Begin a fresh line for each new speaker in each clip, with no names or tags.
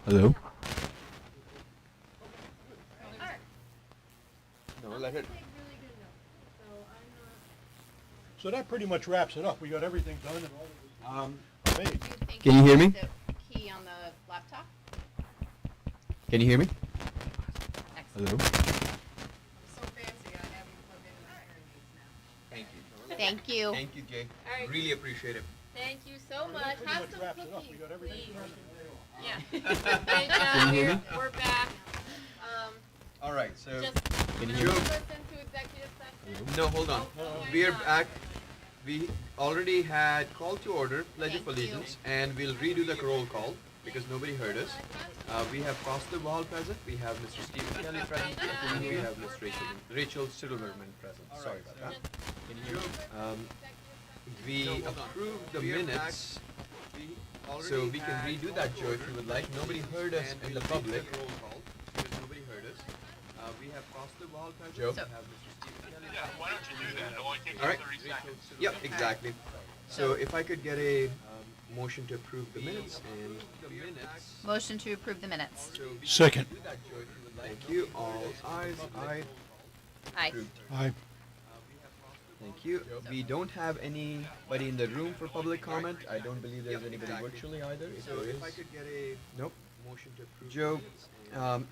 Hello?
No, let it.
So that pretty much wraps it up. We got everything done and all that was made.
Can you hear me?
The key on the laptop?
Can you hear me?
Excellent.
Hello?
So fancy, I have you plugged in my hearing aids now.
Thank you.
Thank you.
Thank you, Jay.
All right.
Really appreciate it.
Thank you so much.
That pretty
Have
much
some
wraps it up.
cookies,
We got everything
please.
done.
Yeah. Great
Can you hear
job.
me?
We're back.
All right, so
Just
Can you
remember
hear
to
me?
listen to executive session.
no, hold on.
Oh,
We're
not.
back. We already had call to order, pledge of
Thank you.
allegiance, and we'll redo the roll call because nobody heard us. We have Foster Wall present. We have Mr. Stephen Kelly present. And we have Ms. Rachel Silverman present. Sorry about that.
Can you hear me?
We approved the minutes, so we can redo that, Joe, if you would like. Nobody heard us in the public. We have Foster Wall present. Joe?
So-
Yeah, why don't you do that? It'll only take
All right.
30 seconds.
Yep, exactly. So if I could get a motion to approve the minutes and
Motion to approve the minutes.
Second.
Thank you. All ayes. Aye.
Aye.
Approved.
Aye.
Thank you. We don't have anybody in the room for public comment. I don't believe there's anybody virtually either. If there is. Nope. Joe,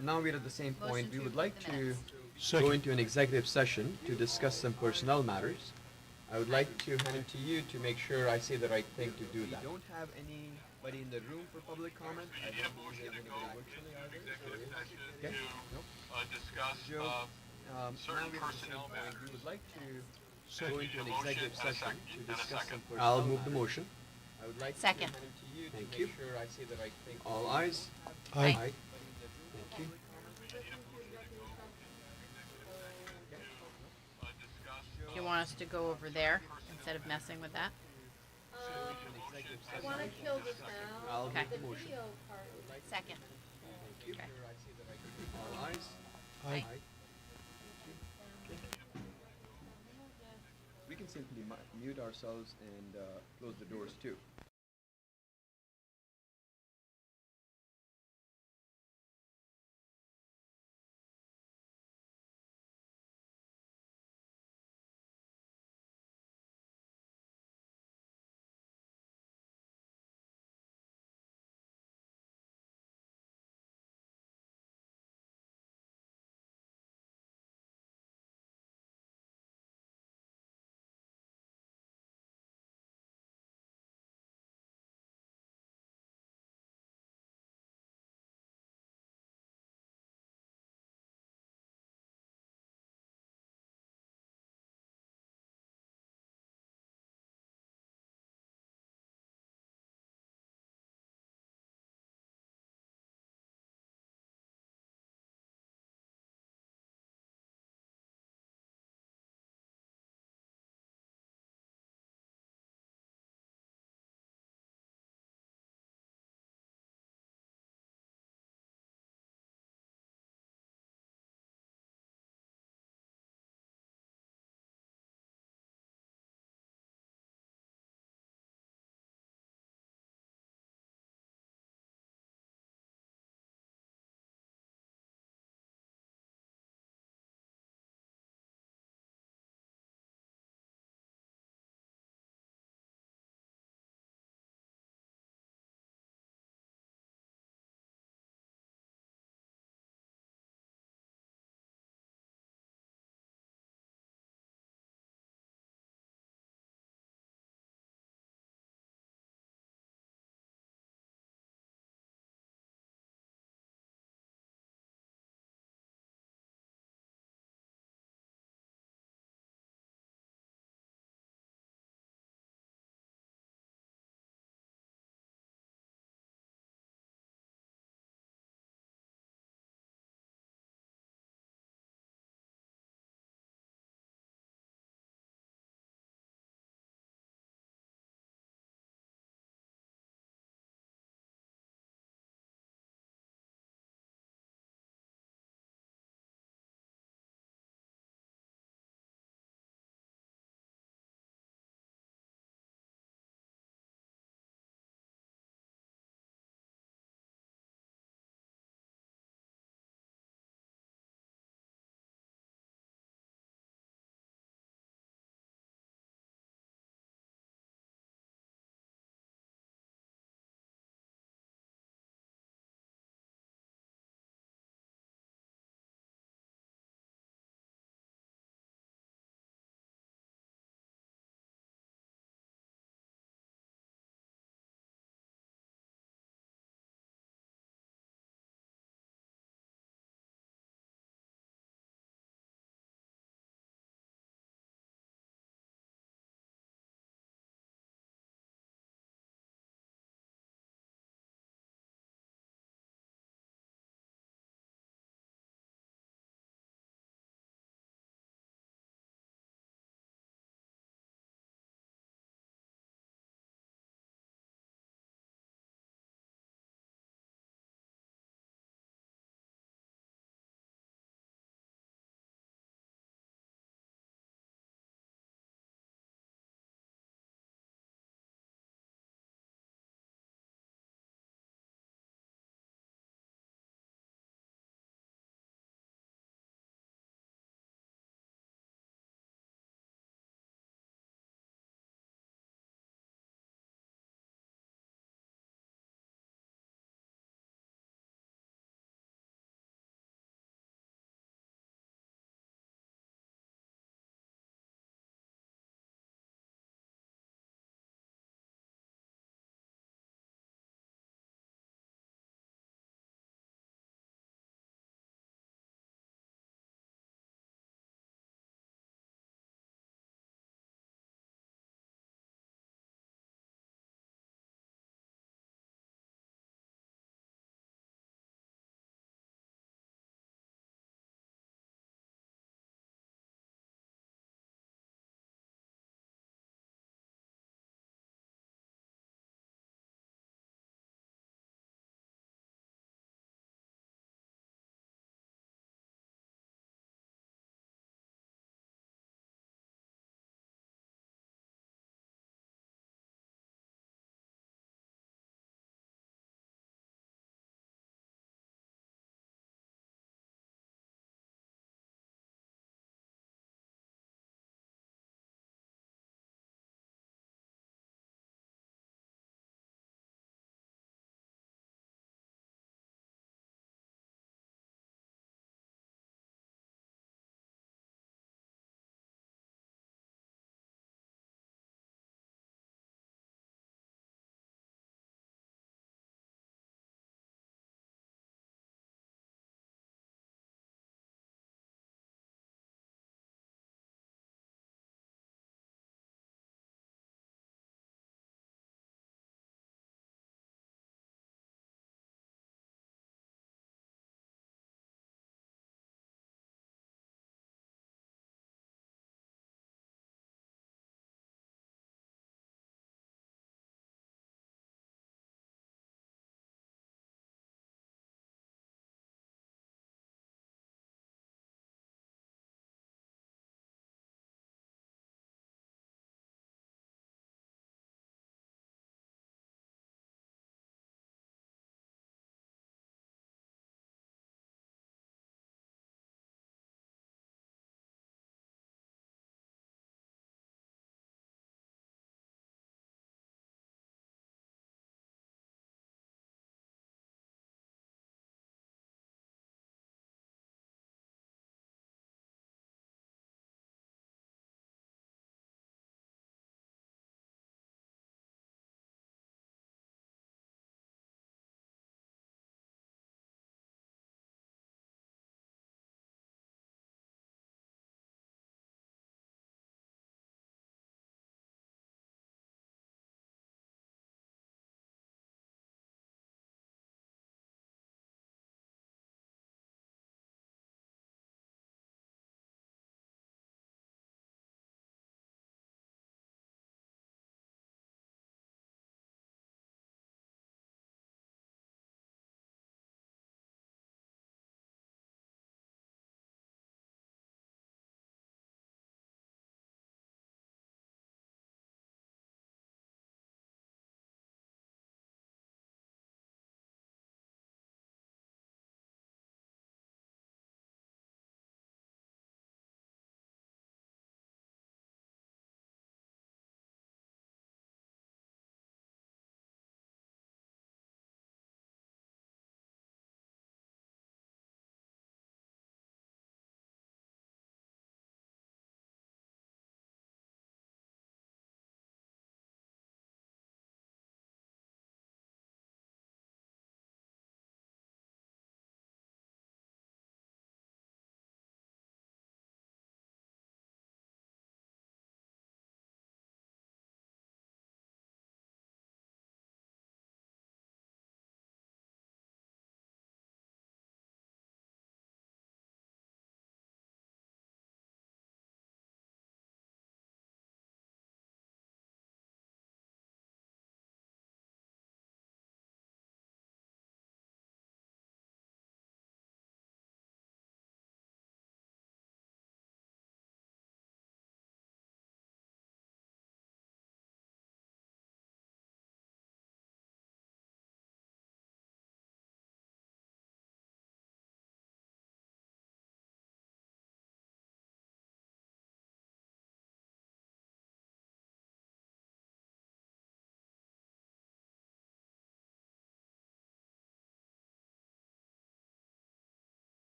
now we're at the same point.
Motion
We
to
would like
approve the
to
minutes.
go
Second.
into an executive session to discuss some personnel matters. I would like to hand it to you to make sure I say the right thing to do that. We don't have anybody in the room for public comment. I
You need
don't
a
believe
motion
there's
to go
anybody virtually
into
either.
executive session
Okay. Nope.
to discuss
Joe,
certain
now we're at the same
personnel
point. We
matters.
would like to
So
go
you
into
need
an
a motion
executive
and a
session
second.
to
And a
discuss
second.
some personnel. I'll move the motion. I would like
Second.
to hand it to you Thank to you. make sure I say the right thing. All ayes.
Aye.
Thank you.
Do you want us to go over there instead of messing with that?
I want to kill the sound.
I'll
Okay.
make the motion.
Video part.
Second.
Thank you.
Okay.
All ayes.
Aye.
We can simply mute ourselves and close the doors too.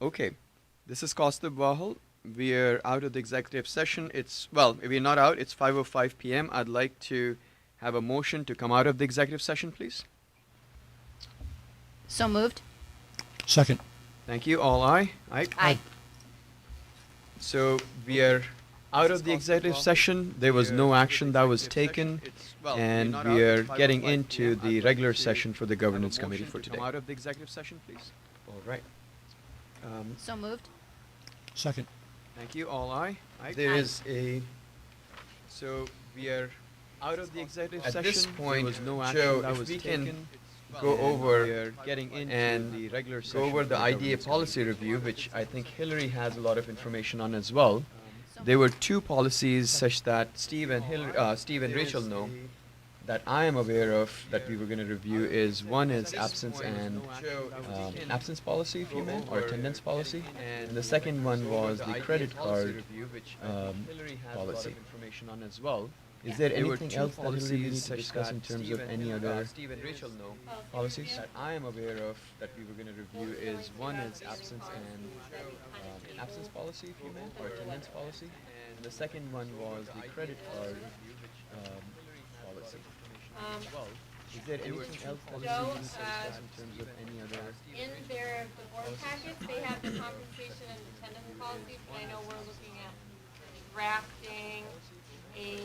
Okay, this is Costa Bahal. We're out of the executive session. We're not out. It's 5:05 p.m. I'd like to have a motion to come out of the executive session, please.
So moved?
Second.
Thank you. All aye.
Aye.
So we are out of the executive session. There was no action that was taken, and we are getting into the regular session for the governance committee for today. Come out of the executive session, please. All right.
So moved?
Second.
Thank you. All aye. There is a. So we are out of the executive session. At this point, there was no action
Joe,
that
if
was
we
taken.
can
Go over
we are
getting into
and
the regular
go
session
over
for
the IDA
governance
policy
committee,
review,
which I think Hillary has a lot of information on as well. There were two policies such that Steve and Rachel know that I am aware of that we were going to review is one is absence and absence policy, if you may, or attendance policy, and the second one was the credit card policy. Information on as well. Is there anything else that Hillary needs to discuss in terms of any other
Steve and Rachel know
policies that I am aware of that we were going to review is one is absence and absence policy, if you may, or attendance policy, and the second one was the credit card policy. Is there anything else that
Joe,
Hillary needs to discuss in terms of any other?
In their board packets, they have the compensation and attendance policies, and I know we're looking at drafting a,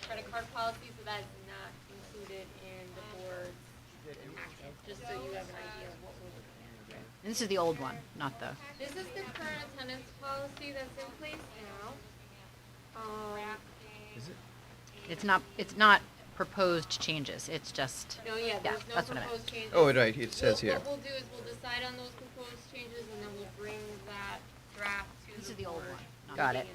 credit card policy, so that is not included in the board's packet, just so you have an idea of what we're looking at.
And this is the old one, not the,
This is the current attendance policy that's in place now.
Is it?
it's not proposed changes, it's just,
No, yeah, there's no
that's what I meant.
proposed changes.
Oh, right, it says here.
What we'll do is we'll decide on those proposed changes, and then we'll bring that draft to
This is
the
the old
board.
one, not Got it.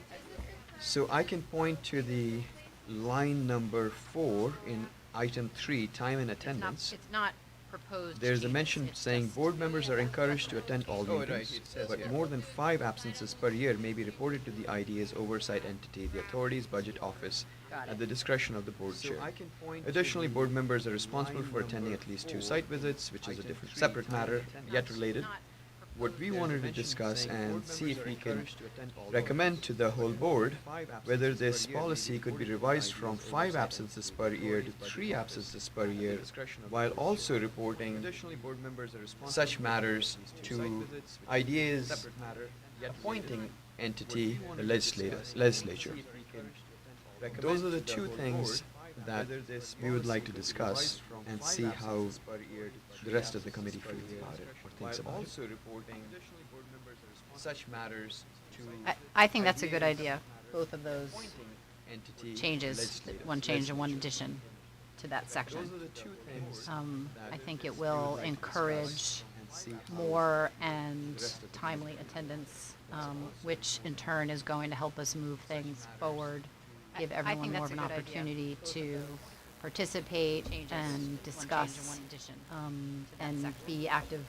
So I can point to the line number 4 in item 3, time and attendance.
It's not proposed
There's a
changes,
mention
it's
saying
just-
board members are encouraged to attend all
Oh, right,
meetings,
it says
but
here.
more than 5 absences per year may be reported to the IDA's oversight entity, the authority's budget office,
Got
at
it.
the discretion of the board chair. Additionally, board members are responsible for attending at least 2 site visits, which is a different, separate matter, yet related.
Not
What we wanted to discuss and see if we can recommend to the whole board whether this policy could be revised from 5 absences per year to 3 absences per year, while also reporting such matters to IDA's appointing entity, the legislature. Those are the two things that we would like to discuss and see how the rest of the committee feels about it or thinks about it. Such matters to
I think that's a good idea, both of those
entity
changes,
legislative-
one change and one
legislature.
addition to that section.
Those are the two things
I think it will encourage
and see how
more and timely attendance, which in turn is going to help us move things forward, give everyone more of an opportunity to participate and discuss, and be active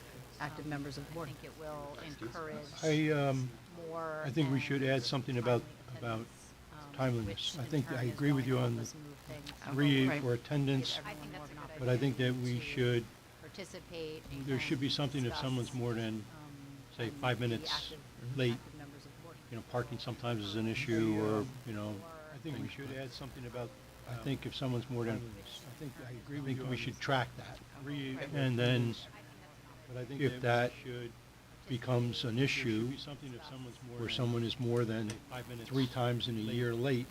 members of the board. I think it will encourage more.
I think we should
and
add something about
attendance,
timeliness.
which
I
in
think
turn
I
is
agree with
going
you
to
on
help
the
us move things
3
forward.
for attendance,
Give everyone more of an
but I think that we
opportunity
should,
to participate.
there should be
and
something if
discuss,
someone's more than, say,
and
5
be
minutes
active
late.
members of the board.
Parking sometimes is an issue, or, I think we should add something about, I think if someone's more than, I think we should track that. And then, if that becomes an issue, where someone is more than 3 times in a year late,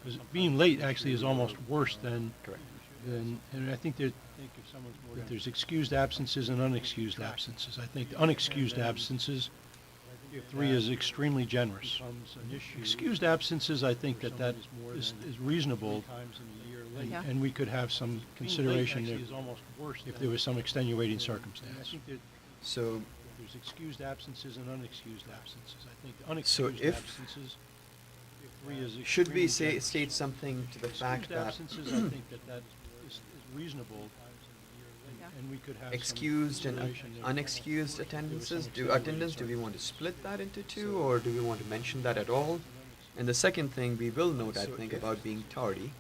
because being late actually is almost worse than, and I think that there's excused absences and unexcused absences. I think unexcused absences, 3 is extremely generous. Excused absences, I think that is reasonable,
Yeah.
and we could have some consideration if there was some extenuating circumstance.
So
There's excused absences and unexcused absences. I think
So
unexcused
if-
absences,
should we
extremely generous.
state something to the fact
Excused
that
absences, I think that is reasonable, and we could have some
excused and
consideration if-
unexcused attendances,
some
do we want to split that into 2, or do we want to mention that at all? And the second thing we will note, I think, about being tardy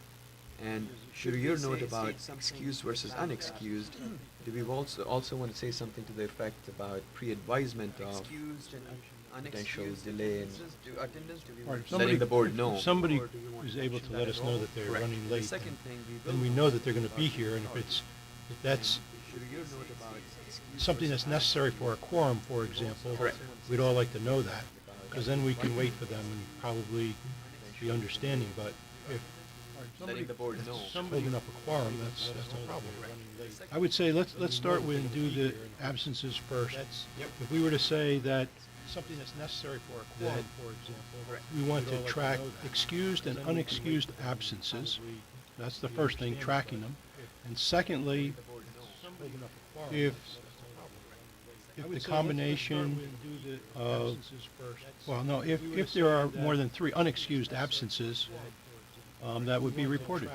And to your note about excused versus unexcused, do we also want to say something to the effect about pre-advisement of potential delay in
Right,
letting the board know?
If somebody is able to let us know that they're
Correct.
running
The
late,
second thing
then we know that they're gonna be here, and if that's something that's necessary for a quorum, for example,
Correct.
we'd all like to know that, because then we can wait for them and probably be understanding, but if
Letting the board know.
somebody holding up a quorum, that's a problem. I would say, let's start with and do the absences first. If we were to say that something that's necessary for a quorum, for example, we want to track excused and unexcused absences. That's the first thing, tracking them. And secondly, if the combination of, well, no, if there are more than 3 unexcused absences, that would be reported.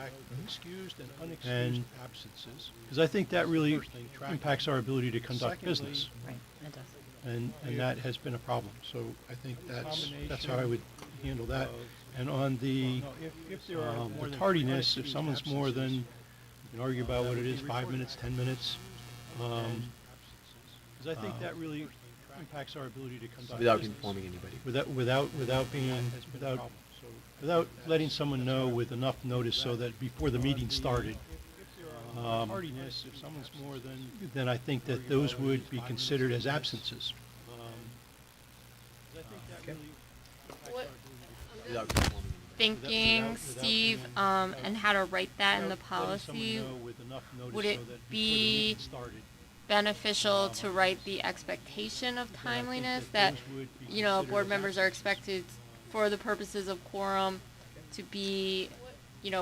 Excused and unexcused absences. Because I think that really impacts our ability to conduct business.
Right, it does.
And that has been a problem. So I think that's how I would handle that. And on the tardiness, if someone's more than, you can argue about what it is, 5 minutes, 10 minutes. Because I think that really impacts our ability to conduct
Without
business.
informing anybody.
Without letting someone know with enough notice so that before the meeting started, then I think that those would be considered as absences.
What,
Without informing anybody.
thinking, Steve, and how to write that in the policy, would it be beneficial to write the expectation of timeliness that, board members are expected for the purposes of quorum to be,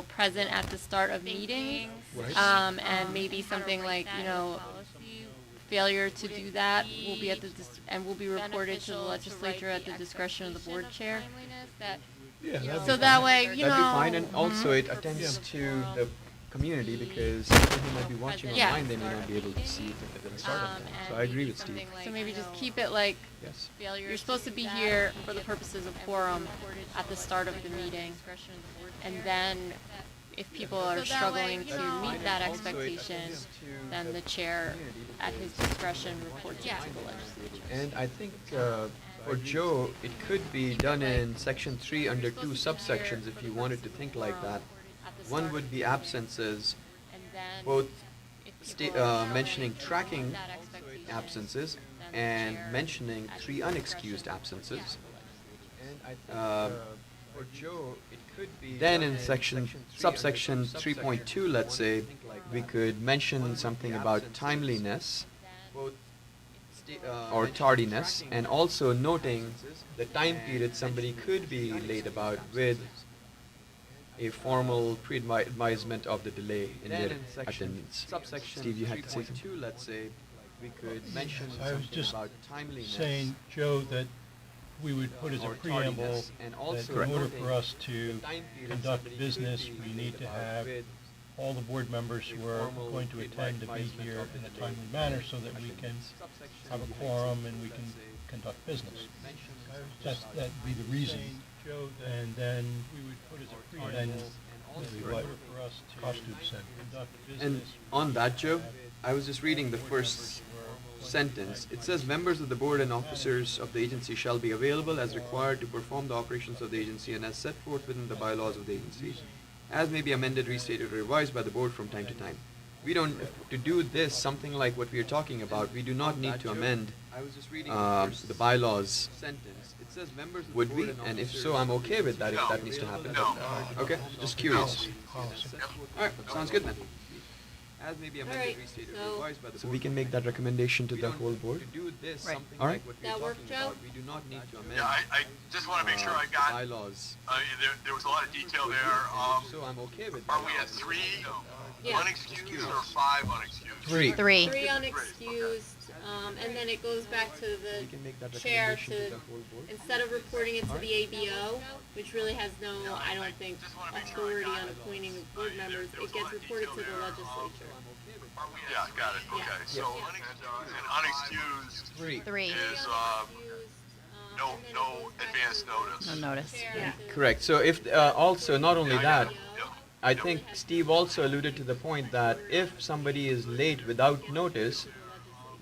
present at the start of meetings? And maybe something like, failure to do that will be will be reported to the legislature at the discretion of the board chair.
Yeah,
So that way,
that'd be fine, and also it attends to the community because people who might be watching
Yeah.
online, they may not be able to see it at the start of that. So I agree with Steve.
So maybe just keep it like,
Yes.
you're supposed to be here for the purposes of quorum at the start of the meeting. And then, if people are struggling to meet that expectation, then the chair, at his discretion, reports it to the legislature.
And I think for Joe, it could be done in section 3 under 2 subsections if you wanted to think like that. One would be absences, both mentioning tracking absences and mentioning 3 unexcused absences. Then in subsection 3.2, let's say, we could mention something about timeliness or tardiness, and also noting the time period somebody could be late about with a formal pre-advisement of the delay in their attendance. Steve, you had to say something? Let's say, we could mention
I was
something
just
about timeliness.
saying, Joe, that we would put as a
or
preamble
tardiness, and
that
also
in order
noting
for us
the
to
time period
conduct
somebody
business,
could be
we need to
about
have
with
all the board members who are
formal
going to attend to be
pre-advisement
here
of the
in a
delay
timely manner so that we can have a quorum and we can conduct business. That'd be the reason. And then we would put as a preamble what Costume said, conduct
And
business.
on that, Joe, I was just reading the first sentence. It says, members of the board and officers of the agency shall be available as required to perform the operations of the agency and as set forth within the bylaws of the agency, as may be amended, restated, or revised by the board from time to time. We don't, to do this, something like what we are talking about, we do not need to amend the bylaws. Would we? And if so, I'm okay with that if that needs to happen.
No.
Okay, just curious. Alright, sounds good then. As may be amended,
Alright,
restated,
so-
revised by the board. So we can make that recommendation to the whole board?
Right.
Alright.
That work, Joe?
We do not need to amend.
Yeah, I just want to make sure I got,
bylaws.
there was a lot of detail there.
So I'm okay with
Are
that.
we at 3
Yeah.
unexcused or 5 unexcused?
3.
3.
3 unexcused, and then it goes back to
We can make that
the chair
recommendation to
to,
the whole board.
instead of reporting it to the ABO, which really has no, I don't think, authority on appointing board members, it gets reported to the legislature.
Yeah, got it, okay. So unexcused
3.
3.
is, no advance notice.
No notice.
Yeah.
Correct. So if, also, not only that,
Yeah.
I think Steve also alluded to the point that if somebody is late without notice,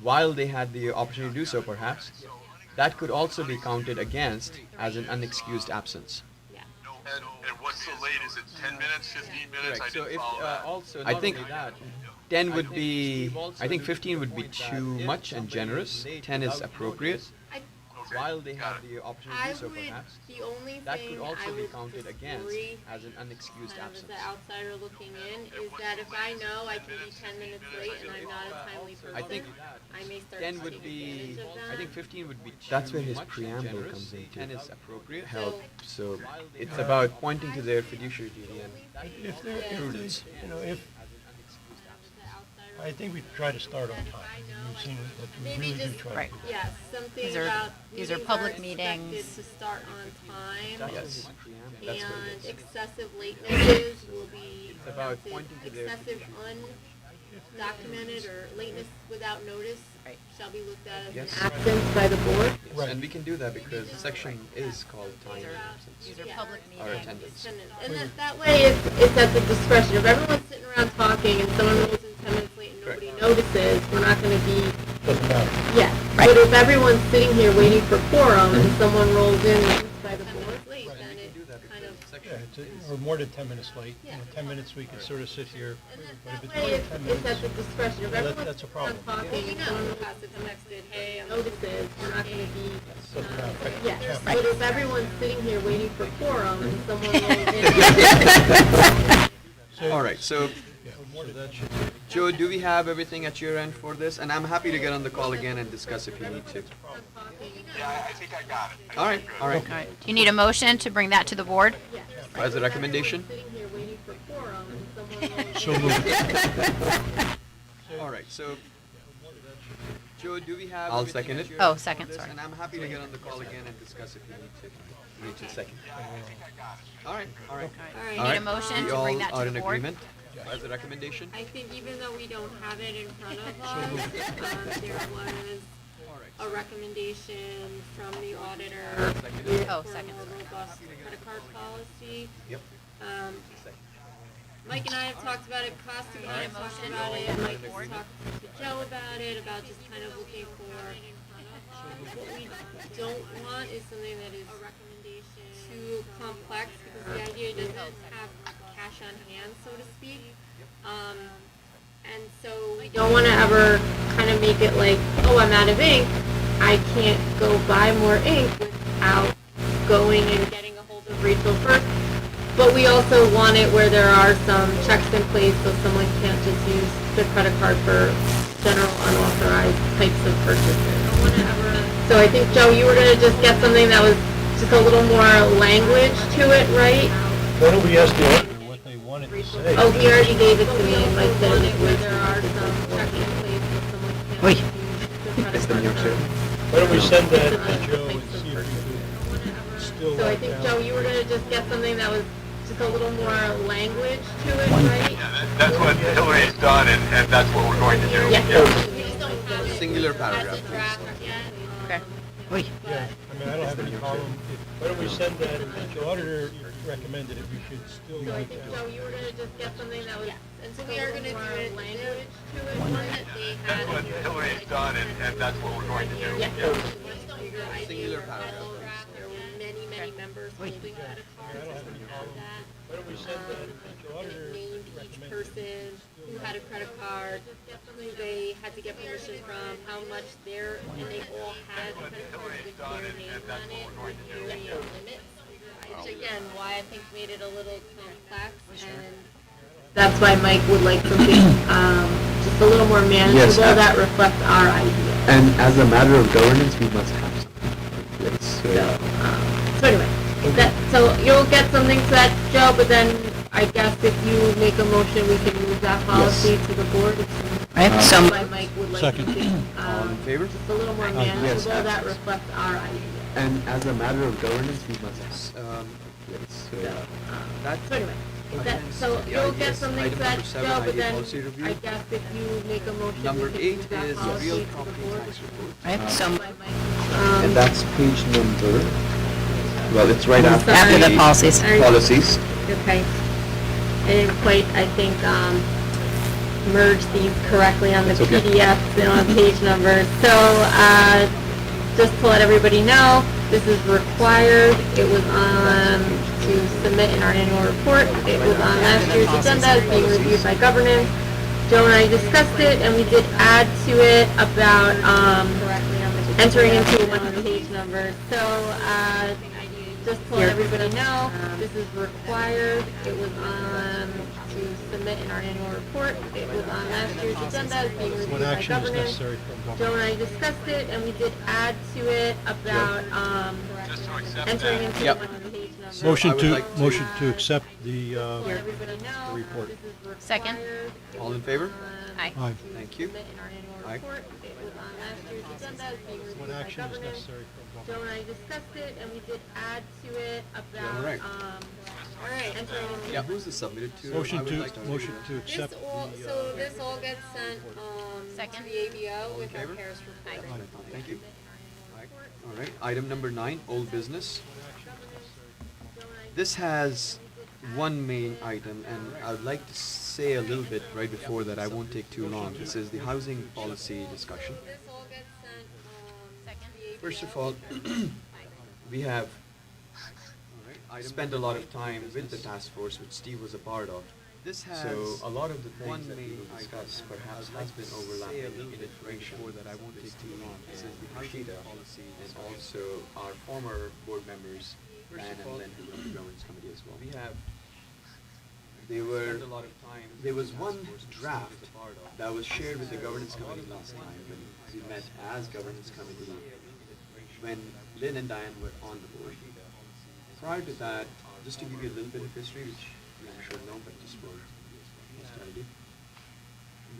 while they had the opportunity to do so perhaps, that could also be counted against as an unexcused absence.
Yeah.
And what's the late? Is it 10 minutes, 15 minutes?
Correct.
I
So
didn't
if
follow that.
also I think that 10 would be, I think 15 would be too much and generous. 10 is appropriate.
I,
While they
Got
have
it.
the opportunity to
I
do so
would,
perhaps,
the only
that
thing
could also
I
be
would
counted
just
against
worry,
as an unexcused
kind of as
absence.
the outsider looking in, is that if I know I can be 10 minutes late and I'm not a timely person,
I think
I may start
10
to
would
take
be,
advantage of that.
I think 15 would be
That's where
too
his
much and
preamble
generous.
comes into
10 is appropriate.
help. So
It's about pointing to their fiduciary duty and
If they're,
prudence.
you know, if, I think we try to start on time. We've seen that we
Maybe
really do
just-
try
Right.
to do that.
Yeah, something
These are-
about
these are
meetings
public
expected
meetings.
to start on time,
That's
Yes.
his preamble. That's what
and
it is.
excessive latenesses will be
It's about
counted.
pointing to their
Excessive undocumented or lateness without notice
Right.
shall be looked at as
Yes.
an absence by the board.
Yes,
Right.
and we can do that because the section is called time and absence.
These are
Yeah.
public
Or
meetings.
attendance.
And that way, it's at the discretion. If everyone's sitting around talking and someone rolls in 10 minutes late and nobody notices, we're not going to be,
Doesn't matter.
yeah. But if everyone's sitting here waiting for quorum and someone rolls in by the board late,
Right.
then
We
it
can do that
kind
because
of,
the
Yeah,
section
it's, or more than 10 minutes late. You know, 10 minutes we can sort of sit here,
and
but if
that
it's
way,
more than
it's
10
at the
minutes,
discretion. If
Well,
everyone's
that's a
sitting around
problem.
talking and someone passes texted, hey, I'm notices, we're not going to be,
doesn't matter.
yeah. But if everyone's sitting here waiting for quorum and someone rolls in.
So-
All right, so
Yeah, so that should,
Joe, do we have everything at your end for this? And I'm happy to get on the call again and discuss if you need to.
Yeah, I think I got it. I
All right,
think I'm
all right.
All right. Do you need a motion to bring that to the board?
As a recommendation?
Sitting here waiting for quorum and someone rolls in.
so moved.
All right, so Joe, do we have? I'll second it.
Oh, second, sorry.
And I'm happy to get on the call again and discuss if you need to. You need to second. All right, all right.
All right.
You need a motion
We
to bring
all
that
are
to
in
the board?
agreement as a recommendation?
I think even though we don't have it in front of us, there was a recommendation from the auditor.
Oh,
for
second,
a more
sorry.
robust credit card policy.
Yep.
Mike and I have talked about it, Costa and I have talked about it, Mike has talked to Joe about it, about just kind of looking for, what we don't want is something that is too complex, because the idea doesn't have cash on hand, so to speak. And so we don't wanna ever kind of make it like, oh, I'm out of ink, I can't go buy more ink without going and getting a hold of Rachel first. But we also want it where there are some checks in place so someone can't just use the credit card for general unauthorized types of purchases. So I think, Joe, you were gonna just get something that was just a little more language to it, right?
Why don't we ask the auditor what they wanted to say?
Oh, he already gave it to me, and Mike said it where there are some checks in place so someone can't just use the credit card for
Why don't we send that to
general
Joe
types
and
of
see if
purchases.
we could still
So I
lock
think,
down?
Joe, you were gonna just get something that was just a little more language to it, right?
Yeah, that's what Hillary's done, and that's what we're going to do.
Yeah.
Singular paragraph,
As a draft yet.
Okay.
Yeah, I mean, I don't have any problem. Why don't we send that, since the auditor recommended it, we should still
So I
lock
think,
down.
Joe, you were gonna just get something that was
And so we are gonna do it,
language to it.
one that they had.
That's what Hillary's done, and that's what we're going to do.
Yeah.
Singular paragraph.
There were many, many members holding credit cards,
I don't have any
had
problem.
that.
Why don't we send that, since the auditor
Named each
recommended it?
person who had a credit card, who they had to get permission from, how much their, and they all had credit cards with their names on it, with varying limits. Which again, why I think made it a little complex, and that's why Mike would like something, just a little more manageable that reflects our idea.
And as a matter of governance, we must have something. Let's,
So anyway, so you'll get something set, Joe, but then I guess if you make a motion, we can move that policy to the board.
Right, so,
Why Mike would like
Second.
something,
All in favor?
just a little more
yes,
manageable that reflects our idea.
and as a matter of governance, we must have.
So
That
anyway, so
the
you'll
idea
get
is
something
item
set,
number 7,
Joe, but
idea
then
policy review.
I guess if you make a motion,
Number
we can
8
move that
is
policy
real
to the
property
board.
tax report.
right, so,
By Mike.
And that's page number, well, it's right after.
after the policies.
Policies.
Okay. didn't quite, I think, merge these correctly on the
That's okay.
PDFs and on page numbers. So, just to let everybody know, this is required. It was on to submit in our annual report. It was on last year's agenda. It's being reviewed by governance. Joe and I discussed it, and we did add to it about entering into one of the page numbers. So, just to let everybody know, this is required. It was on to submit in our annual report. It was on last year's agenda. It's being reviewed
What
by
action is
governance.
necessary from
Joe and
government?
I discussed it, and we did add to it about
Just to accept
entering
that.
into
Yep.
one of the page numbers.
Motion
I would
to,
like to-
motion to accept the,
Let everybody know,
the report.
this is required.
Second.
It
All
was
in favor?
Aye.
Aye.
Thank you.
submit in our annual
Aye.
report. It was on last year's agenda. It's being reviewed
What
by
action is
governance.
necessary from
Joe
government?
and I discussed it, and we did add to it about,
Alright.
entering into.
Yeah, who's this submitted to?
Motion
I would
to,
like
motion to accept
This all,
the,
so this all gets sent,
Second.
to the ABO with our
favor?
Paris report.
Thank you. All right, item number 9, old business. This has one main item, and I would like to say a little bit right before that. I won't take too long. This is the housing policy discussion.
This all gets sent, to the ABO.
First of all, we have spent a lot of time with the task force, which Steve was a part of. So a lot of the things that we will discuss perhaps has been overlapping in iteration that I won't take too long. This is the UCIDA policy and also our former board members, Dan and Len, who were on the governance committee as well. There was one draft that was shared with the governance committee last time when we met as governance committee when Lynn and Diane were on the board. Prior to that, just to give you a little bit of history, which I'm sure know, but just for posterity,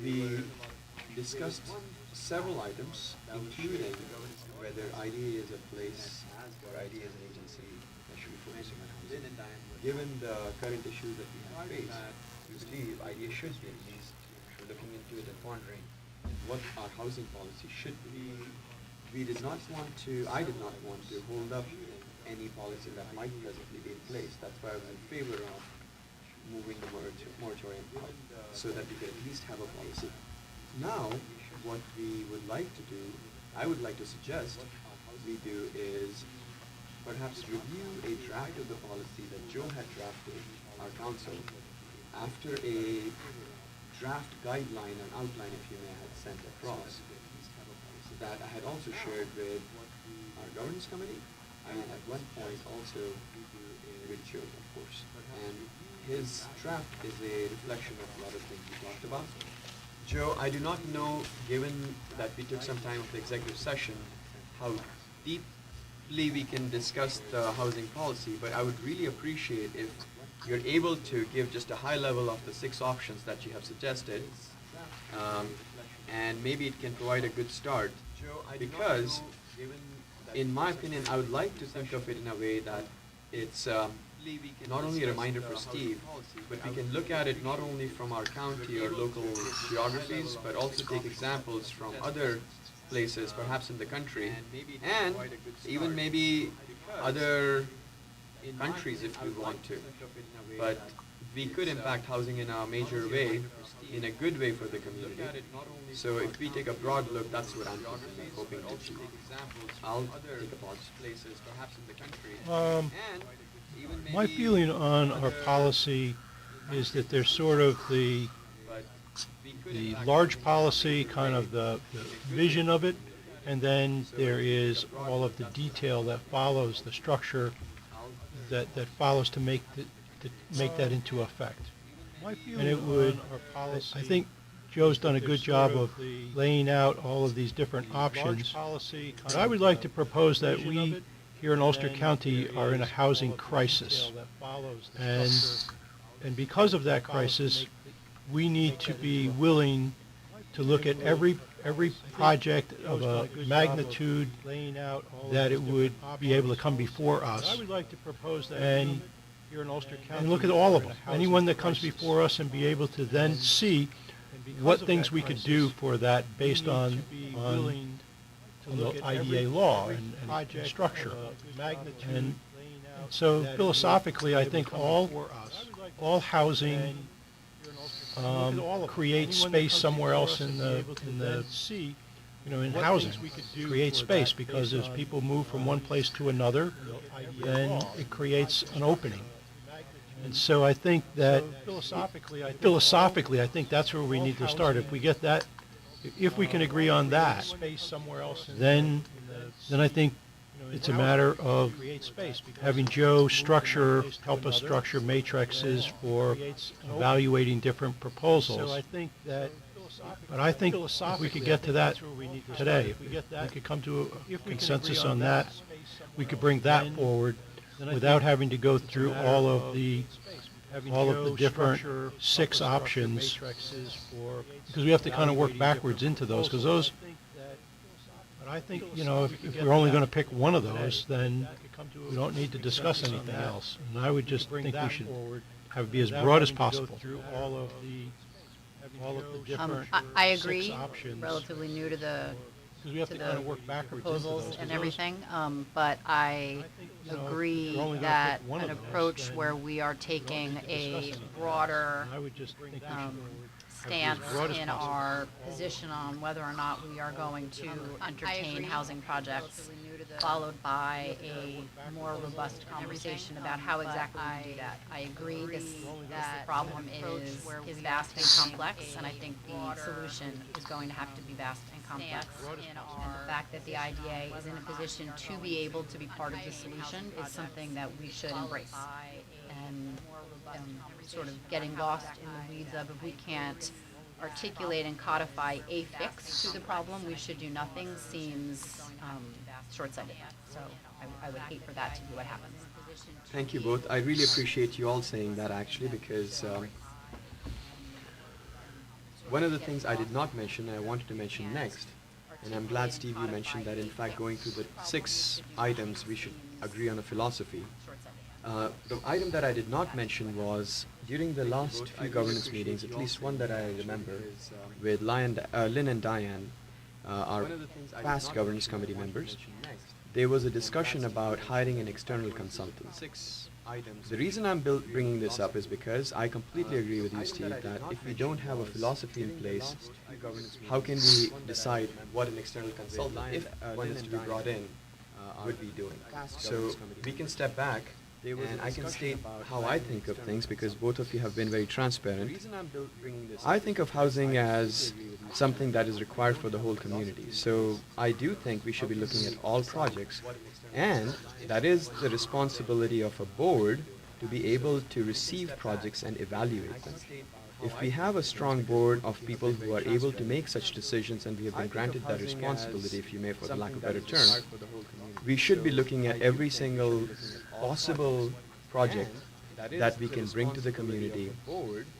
we discussed several items, including whether IDA is a place or IDA is an agency that should be focusing on housing. Given the current issues that we have faced, we believe IDA should be at least looking into it and pondering what our housing policy should be. I did not want to hold up any policy that might presently be in place. That's why I was in favor of moving the moratorium out, so that we could at least have a policy. Now, what we would like to do, I would like to suggest we do is perhaps review a draft of the policy that Joe had drafted, our council, after a draft guideline and outline, if you may, had sent across, that I had also shared with our governance committee, and at one point also with Joe, of course. And his draft is a reflection of a lot of things we talked about. Joe, I do not know, given that we took some time of the executive session, how deeply we can discuss the housing policy, but I would really appreciate if you're able to give just a high level of the 6 options that you have suggested, and maybe it can provide a good start, because in my opinion, I would like to think of it in a way that it's not only a reminder for Steve, but we can look at it not only from our county or local geographies, but also take examples from other places, perhaps in the country, and even maybe other countries if we want to. But we could impact housing in a major way, in a good way for the community. So if we take a broad look, that's what I'm hoping to achieve. I'll take a pause.
My feeling on our policy is that there's sort of the large policy, kind of the vision of it, and then there is all of the detail that follows, the structure that follows to make that into effect. And it would, I think Joe's done a good job of laying out all of these different options. But I would like to propose that we here in Ulster County are in a housing crisis. And because of that crisis, we need to be willing to look at every project of a magnitude that it would be able to come before us. And look at all of them. Anyone that comes before us and be able to then see what things we could do for that based on the IDA law and structure. And so philosophically, I think all all housing creates space somewhere else in the in housing, creates space, because as people move from one place to another, then it creates an opening. And so I think that philosophically, I think that's where we need to start. If we get that, if we can agree on that, then I think it's a matter of having Joe help us structure matrices for evaluating different proposals. But I think if we could get to that today, if we could come to a consensus on that, we could bring that forward without having to go through all of the different 6 options, because we have to kind of work backwards into those, because those, I think, if we're only going to pick one of those, then we don't need to discuss anything else. And I would just think we should have it be as broad as possible.
I agree, relatively new to the
Because we have to kind of work backwards into
proposals
those.
and everything, but I agree that an approach where we are taking a broader
I would just think we should
stance
broad as
in
possible.
our position on whether or not we are going to entertain housing projects, followed by a more robust conversation about how exactly we do that. I agree that problem is vast and complex, and I think the solution is going to have to be vast and complex. And the fact that the IDA is in a position to be able to be part of the solution is something that we should embrace. And sort of getting lost in the weeds of, if we can't articulate and codify a fix to the problem, we should do nothing, seems short-sighted. So I would hate for that to be what happens.
Thank you both. I really appreciate you all saying that, actually, because one of the things I did not mention and I wanted to mention next, and I'm glad, Steve, you mentioned that, in fact, going through the 6 items, we should agree on a philosophy. The item that I did not mention was, during the last few governance meetings, at least one that I remember, with Lynn and Diane, our past governance committee members, there was a discussion about hiring an external consultant. The reason I'm bringing this up is because I completely agree with you, Steve, that if we don't have a philosophy in place, how can we decide what an external consultant, if one is to be brought in, would be doing? So we can step back, and I can state how I think of things, because both of you have been very transparent. I think of housing as something that is required for the whole community. So I do think we should be looking at all projects, and that is the responsibility of a board to be able to receive projects and evaluate them. If we have a strong board of people who are able to make such decisions, and we have been granted that responsibility, if you may, for the lack of a better term, we should be looking at every single possible project that we can bring to the community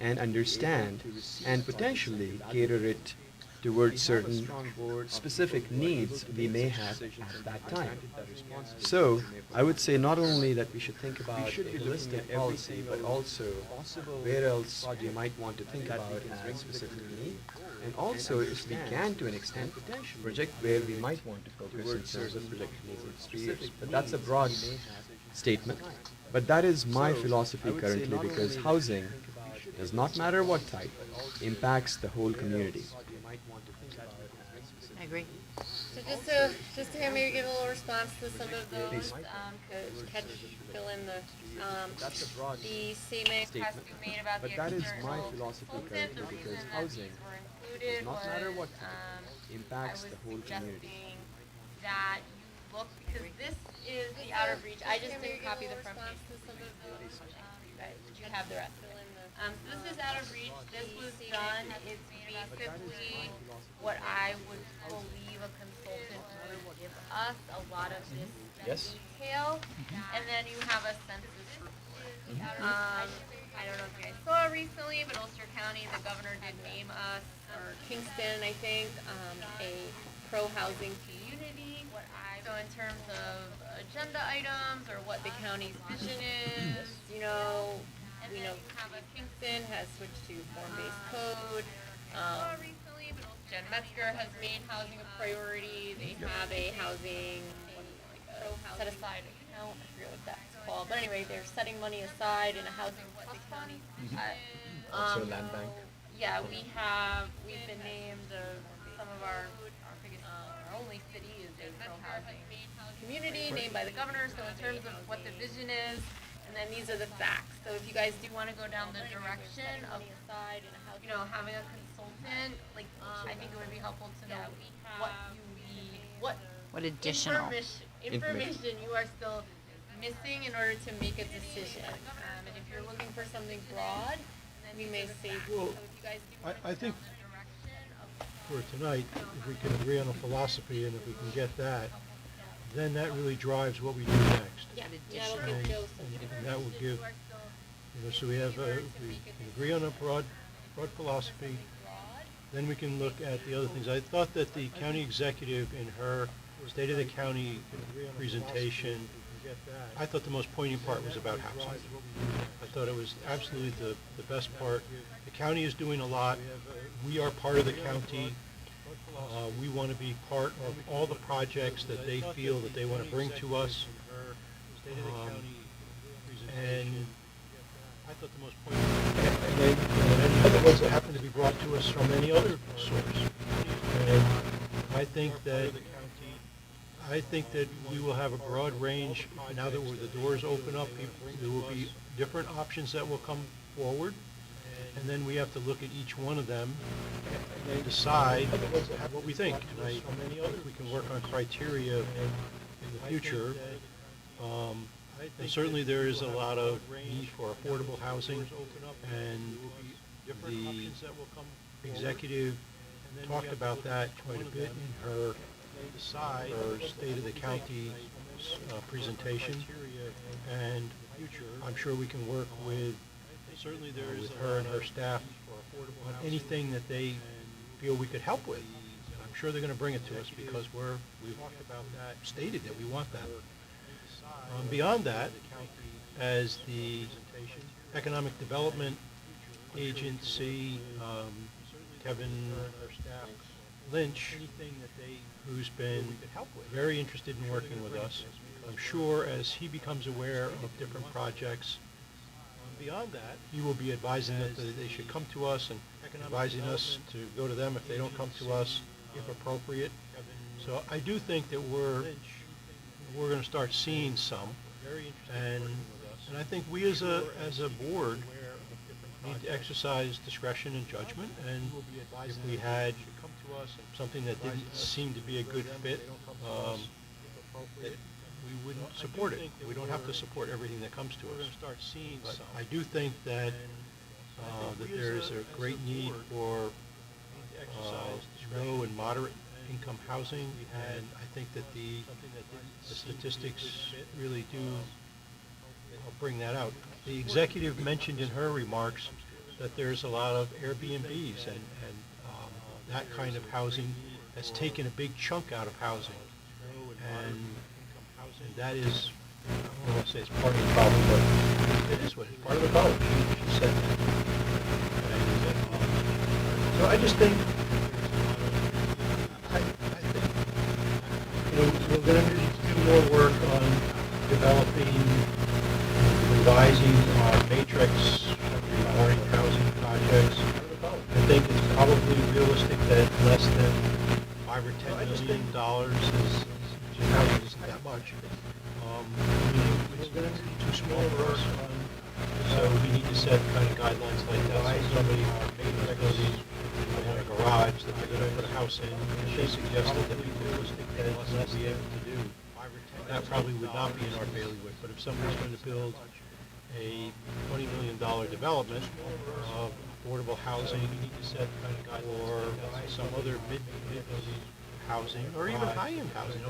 and understand and potentially cater it towards certain specific needs we may have at that time. So I would say not only that we should think about a holistic policy, but also where else we might want to think about as specific need, and also, if we can, to an extent, project where we might want to focus in terms of project needs and specifics. But that's a broad statement. But that is my philosophy currently, because housing, does not matter what type, impacts the whole community.
I agree.
So just to maybe give a little response to some of those, to fill in the statement has to be made about
But
the
that is
external
my philosophy
consultant.
currently,
The
because
reason that
housing
these were included
does not matter what
was,
type,
I
impacts
was
the whole community.
suggesting that you look, because this is the out of reach. I just didn't copy the front page. You guys, did you have the rest? So this is out of reach. This was done. It's basically what I would believe a consultant would give us, a lot of this detail, and then you have a census report. I don't know if you guys saw it recently, but Ulster County, the governor did name us, or Kingston, I think, a pro-housing community. So in terms of agenda items or what the county's vision is, we know Kingston has switched to form-based code. Jen Metzger has made housing a priority. They have a housing set aside account. I forget what that's called, but anyway, they're setting money aside in a housing fund.
Also land bank.
Yeah, we've been named some of our biggest, our only city is a pro-housing community named by the governor, so in terms of what the vision is, and then these are the facts. So if you guys do want to go down the direction of, having a consultant, like, I think it would be helpful to know what you need, what
additional
information you are still missing in order to make a decision. And if you're looking for something broad, we may say,
Well, I think for tonight, if we can agree on a philosophy and if we can get that, then that really drives what we do next.
yeah,
additional-
that'll give Joe some.
And that will give, so we have, we can agree on a broad philosophy, then we can look at the other things. I thought that the county executive in her State of the County presentation, I thought the most poignant part was about housing. I thought it was absolutely the best part. The county is doing a lot. We are part of the county. We want to be part of all the projects that they feel that they want to bring to us. And I thought the most poignant, and other ones that happen to be brought to us from any other source. And I think that we will have a broad range, now that the doors open up, there will be different options that will come forward, and then we have to look at each one of them and decide what we think. And I think we can work on criteria in the future. And certainly there is a lot of need for affordable housing, and the executive talked about that quite a bit in her State of the County presentation, and I'm sure we can work with her and her staff on anything that they feel we could help with. I'm sure they're going to bring it to us because we've stated that we want that. Beyond that, as the Economic Development Agency, Kevin Lynch, who's been very interested in working with us, I'm sure as he becomes aware of different projects, beyond that, he will be advising that they should come to us and advising us to go to them if they don't come to us, if appropriate. So I do think that we're going to start seeing some, and I think we as a board need to exercise discretion and judgment, and if we had something that didn't seem to be a good fit, that we wouldn't support it. We don't have to support everything that comes to us. But I do think that there is a great need for low and moderate income housing, and I think that the statistics really do bring that out. The executive mentioned in her remarks that there's a lot of Airbnbs and that kind of housing has taken a big chunk out of housing, and that is, I don't want to say it's part of the problem, but it is what it's part of the problem. She said that. So I just think, we're going to do more work on developing, revising our matrix regarding housing projects. I think it's probably realistic that less than $5 or $10 million is housing isn't that much. It's too small for us, so we need to set kind of guidelines like that. So somebody building a garage that they're going to put a house in, and she suggested that be realistic that it's not be able to do. That probably would not be in our bailiwick, but if somebody's going to build a $20 million development of affordable housing or some other mid housing, or even high-end housing,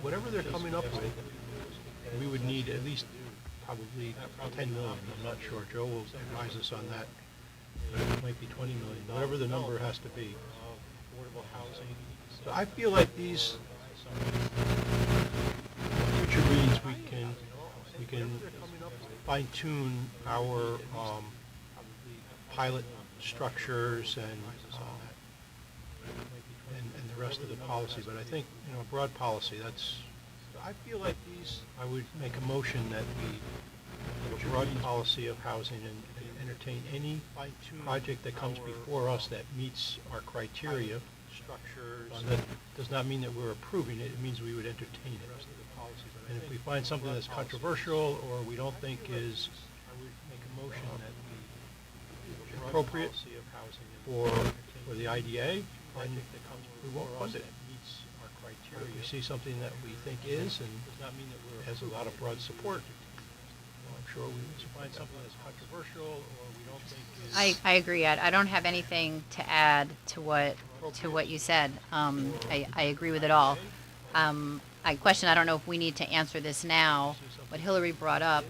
whatever they're coming up with, we would need at least probably 10 million. I'm not sure. Joe will advise us on that. But it might be 20 million, whatever the number has to be. So I feel like these future reads we can fine-tune our pilot structures and the rest of the policy. But I think, a broad policy, that's I feel like I would make a motion that we have a broad policy of housing and entertain any project that comes before us that meets our criteria. Structures. That does not mean that we're approving it, it means we would entertain it. And if we find something that's controversial or we don't think is, I would make a motion that we appropriate for the IDA, then we won't fund it. If we see something that we think is and does not mean that has a lot of broad support, I'm sure we would find something that's controversial or we don't think is.
I agree, Ed. I don't have anything to add to what you said. I agree with it all. I don't know if we need to answer this now. What Hillary brought up,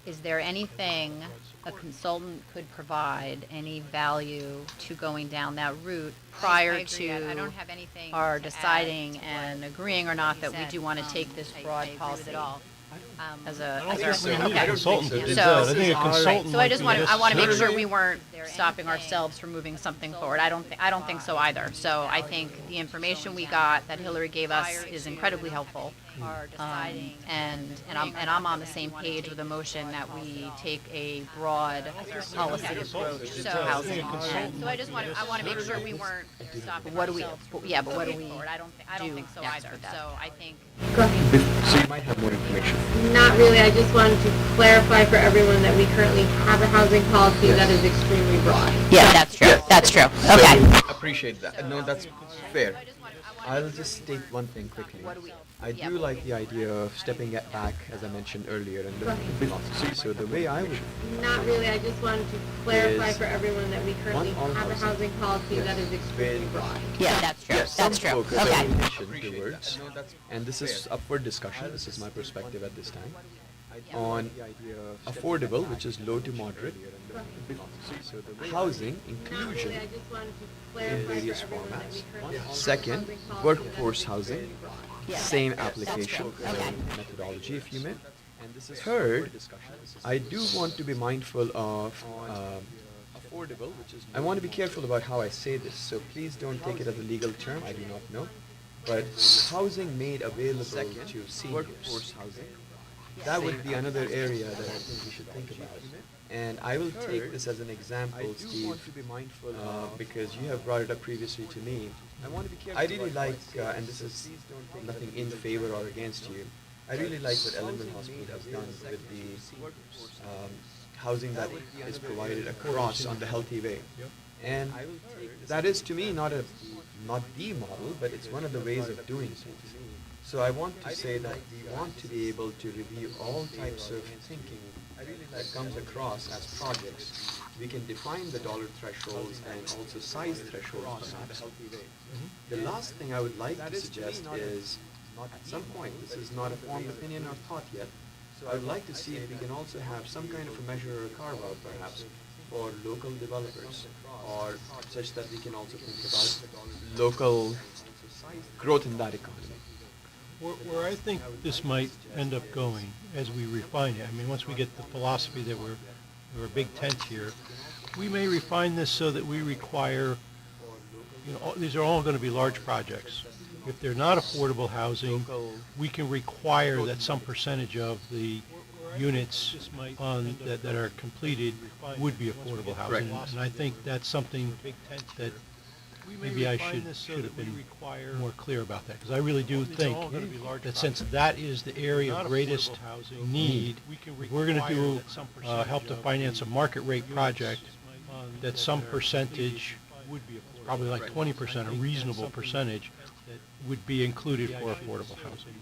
is there anything a consultant could provide, any value to going down that route prior to our deciding and agreeing or not that we do want to take this broad policy at all? As a,
I don't
as
think
our,
we need a
okay.
consultant to do
So-
that. I think a
Right.
consultant
So I
might
just
be
want to make
necessary.
sure we weren't stopping ourselves from moving something forward. I don't think so either. So I think the information we got that Hillary gave us is incredibly helpful. And I'm on the same page with the motion that we take a broad policy approach to housing. And so I want to make sure we weren't stopping. What do we? Yeah, but what do we? I don't think so either. So I think.
Go ahead.
So you might have more information.
Not really, I just wanted to clarify for everyone that we currently have a housing policy that is extremely broad.
Yeah, that's true. That's true. Okay.
Appreciate that. No, that's fair. I'll just state one thing quickly. I do like the idea of stepping it back, as I mentioned earlier, and looking at the philosophy. So the way I would
Not really, I just wanted to clarify
Is
for everyone that we currently
one
have a
housing.
housing policy that is extremely
With-
broad.
Yeah, that's true.
some
That's true.
focus
Okay.
and attention towards, and this is up for discussion, this is my perspective at this time, on affordable, which is low to moderate, housing, inclusion
Really, I just wanted to
in
clarify for
various
everyone that we
formats.
currently have a
Second,
housing policy that is
workforce
extremely
housing,
broad.
same application,
Okay.
same methodology, if you may. Third, I do want to be mindful of affordable, I want to be careful about how I say this, so please don't take it as a legal term, I do not know. But housing made available to seniors. Workforce housing. That would be another area that I think we should think about. And I will take this as an example, Steve, because you have brought it up previously to me. I really like, and this is nothing in favor or against you, I really like what Elemental Hospital has done with the housing that is provided across on the Healthy Way. And that is to me not the model, but it's one of the ways of doing things. So I want to say that we want to be able to review all types of thinking that comes across as projects. We can define the dollar thresholds and also size thresholds perhaps. The last thing I would like to suggest is, at some point, this is not a formed opinion or thought yet, so I would like to see if we can also have some kind of a measure or a carve-out perhaps for local developers, or such that we can also think about local growth in that economy.
Where I think this might end up going as we refine it, I mean, once we get the philosophy that we're a big tent here, we may refine this so that we require, these are all going to be large projects. If they're not affordable housing, we can require that some percentage of the units that are completed would be affordable housing. And I think that's something that maybe I should have been more clear about that, because I really do think that since that is the area of greatest need, if we're going to do, help to finance a market rate project, that some percentage, probably like 20%, a reasonable percentage, that would be included for affordable housing.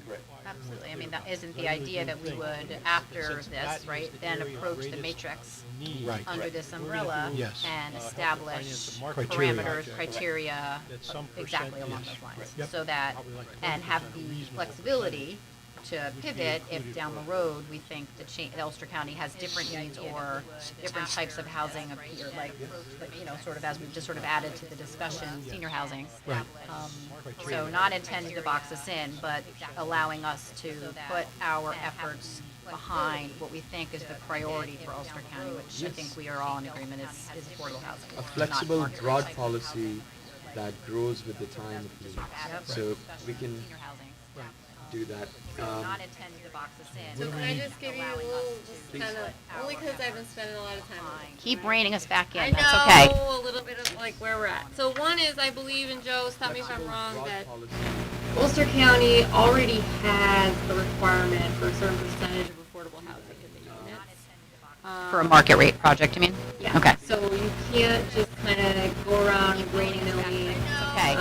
Absolutely. I mean, that isn't the idea that we would, after this, right, then approach the matrix
Right.
under this umbrella
Yes.
and establish
Criteria.
parameters, criteria,
That some
exactly
percent-
along
yes.
those lines.
Yep.
So that,
Probably like
and have
20%
the
reasonable
flexibility to
would be
pivot if
included
down
for
the road we think Ulster County has different needs or different types of housing appear, like, sort of as we've just sort of added to the discussion, senior housing.
Right.
So not intended to box us in, but allowing us to put our efforts behind what we think is the priority for Ulster County, which I think we are all in agreement is affordable housing.
A
not
flexible,
market
broad
rate.
policy that grows with the time of need.
Yep.
So we can
Senior housing.
do that.
Not intend to box us in.
So can I just give you a
allowing
little,
us
just
to
kind of,
put
only
our
because I've been
efforts
spending a lot of time on it.
Keep reining us back in,
I
that's
know
okay.
a little bit of like where we're at. So one is, I believe, and Joe, stop me if I'm wrong, that Ulster County already has a requirement for a certain percentage of affordable housing in the units.
For a market rate project, you mean?
Yeah.
Okay.
So you can't just kind of go around willy-nilly.
Okay.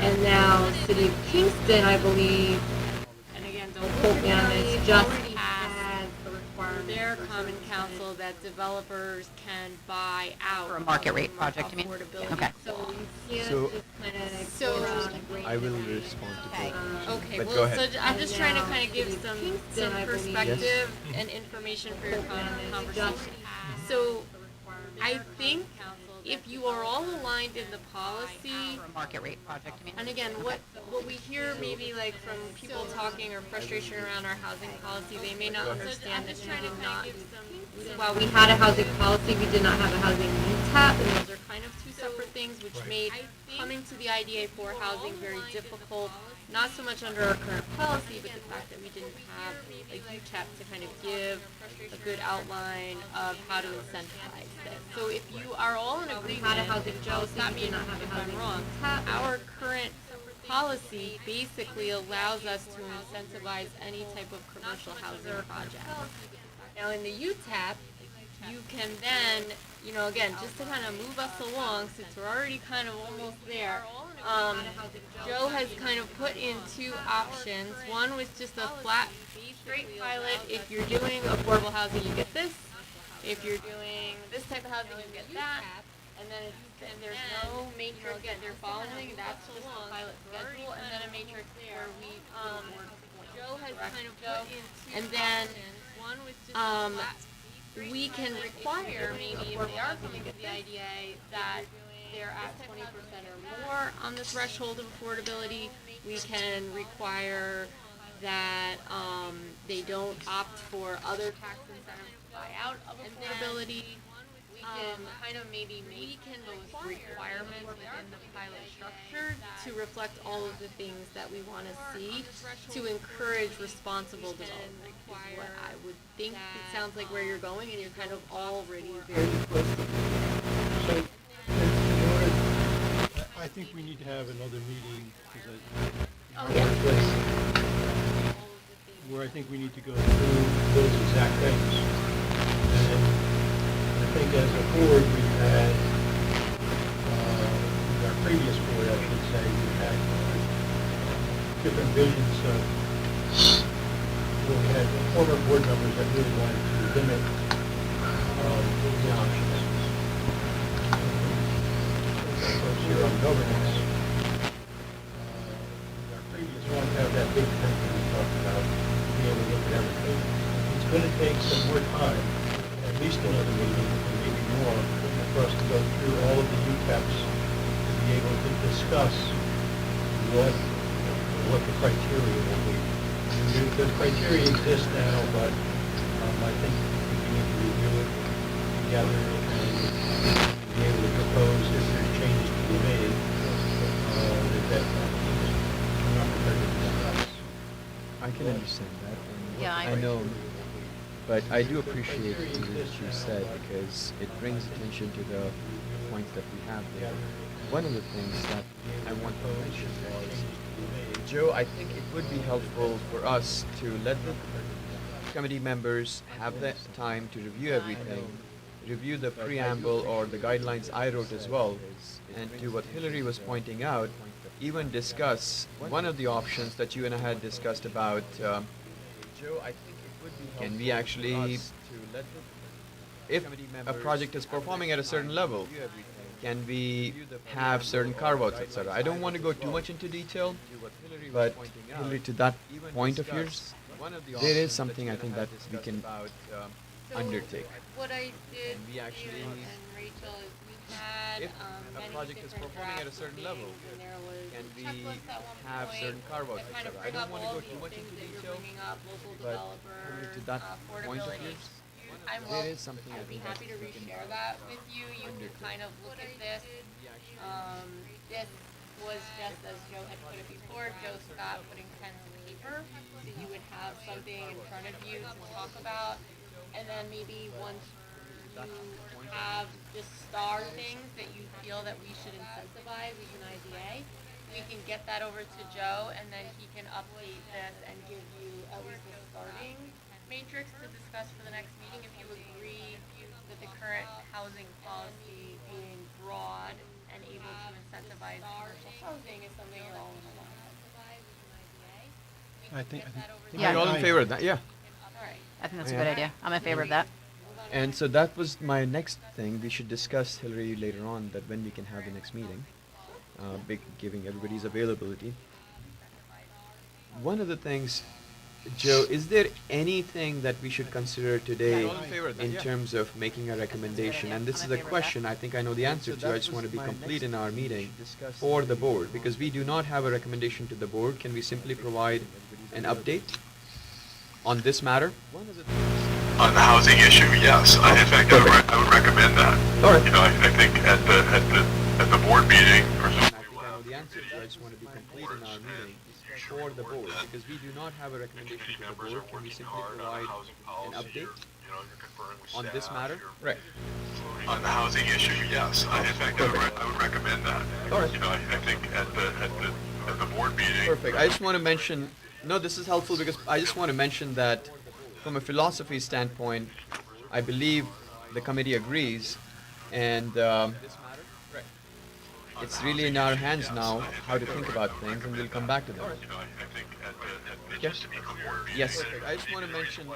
And now City of Kingston, I believe, and again, don't quote me on this, just has a requirement their common council that developers can buy out.
For a market rate project, you mean?
Affordability.
Okay.
So you can't
So-
just kind of go around
I will respond to
Okay.
both.
Okay,
But
well,
go ahead.
I'm just trying to kind of give some
Yes.
perspective and information for your conversation. So, I think if you are all aligned in the policy,
For a market rate project, you mean?
and again, what we hear maybe like from people talking or frustration around our housing policy, they may not understand that we did not. While we had a housing policy, we did not have a housing needs tap, and those are kind of two separate things, which made coming to the IDA for housing very difficult. Not so much under our current policy, but the fact that we didn't have a UTAP to kind of give a good outline of how to incentivize this. So if you are all in agreement, Joe, stop me if I'm wrong, our current policy basically allows us to incentivize any type of commercial housing project. Now in the UTAP, you can then, again, just to kind of move us along, since we're already kind of almost there, Joe has kind of put in two options. One was just a flat, straight pilot. If you're doing affordable housing, you get this. If you're doing this type of housing, you get that. And then there's no matrix that they're following. That's just a pilot schedule, and then a matrix where we, Joe has kind of put in two and then, we can require maybe if they are coming to the IDA that they're at 20% or more on the threshold of affordability. We can require that they don't opt for other tax incentives to buy out of affordability. We can kind of maybe make those requirements within the pilot structure to reflect all of the things that we want to see to encourage responsible development. Is what I would think it sounds like where you're going, and you're kind of already very close to it.
So, I think we need to have another meeting, where I think we need to go through those exact things. And I think as a board, we've had, our previous board, I should say, we've had different visions of, we had former board members that really wanted to limit the options. Folks here on governance, our previous one have that big thing that we talked about, being able to look at everything. It's going to take some more time, at least another meeting, and maybe more, for us to go through all of the UTEPs to be able to discuss what the criteria will be. The criteria exist now, but I think we need to review it together and be able to propose if there's changes to be made. That I'm not prepared to discuss.
I can understand that. And
Yeah, I
I
agree.
know, but I do appreciate what you said because it brings attention to the points that we have there. One of the things that I want to mention was, Joe, I think it would be helpful for us to let the committee members have the time to review everything, review the preamble or the guidelines I wrote as well, and to what Hillary was pointing out, even discuss one of the options that you and I had discussed about, Joe, I think it would be helpful can we actually, if a project is performing at a certain level, can we have certain carve-outs, etc. I don't want to go too much into detail, but Hillary, to that point of yours, there is something I think that we can undertake.
What I did,
We actually,
and Rachel, is we had
if a
many
project is
different
performing at a
drafts
certain
of
level,
things, and there was
can we
checklists at one
have
point
certain carve-outs,
that kind of
etc. I
bring
don't
up
want to
all
go
these
too much
things
into
that you're
detail,
bringing up, local
but
developers,
Hillary, to that point of
affordability.
yours,
There
is something I
I'd be
think that
happy to
we can
reshare that with you. You can
undertake.
kind of look at this. This was just as Joe had put it before, Joe Scott putting pen to paper, so you would have something in front of you to talk about, and then maybe once you have the star things that you feel that we should incentivize as an IDA, we can get that over to Joe, and then he can update this and give you at least a starting matrix to discuss for the next meeting if you agree that the current housing policy being broad and able to incentivize commercial housing is something you're all in line with.
I think,
Yeah.
Are you all in favor of that? Yeah.
Alright.
I think that's a
Yeah.
good idea. I'm in favor of that.
And so that was my next thing. We should discuss, Hillary, later on, that when we can have the next meeting, giving everybody's availability. One of the things, Joe, is there anything that we should consider today in terms of making a recommendation? And this is a question I think I know the answer to. I just want to be complete in our meeting for the board, because we do not have a recommendation to the board. Can we simply provide an update on this matter?
On the housing issue, yes. In fact, I would recommend that.
All right.
You know, I think at the board meeting,
I think I know the answer to. I just want to be complete in our meeting for the board, because we do not have a recommendation to the board. Can we simply provide an update on this matter? Right.
on the housing issue, yes. In fact, I would recommend that.
All right.
You know, I think at the board meeting.
Perfect. I just want to mention, no, this is helpful because I just want to mention that from a philosophy standpoint, I believe the committee agrees, and it's really in our hands now how to think about things, and we'll come back to them.
You know, I think
Okay.
just to be clear.
Yes. I just want to mention,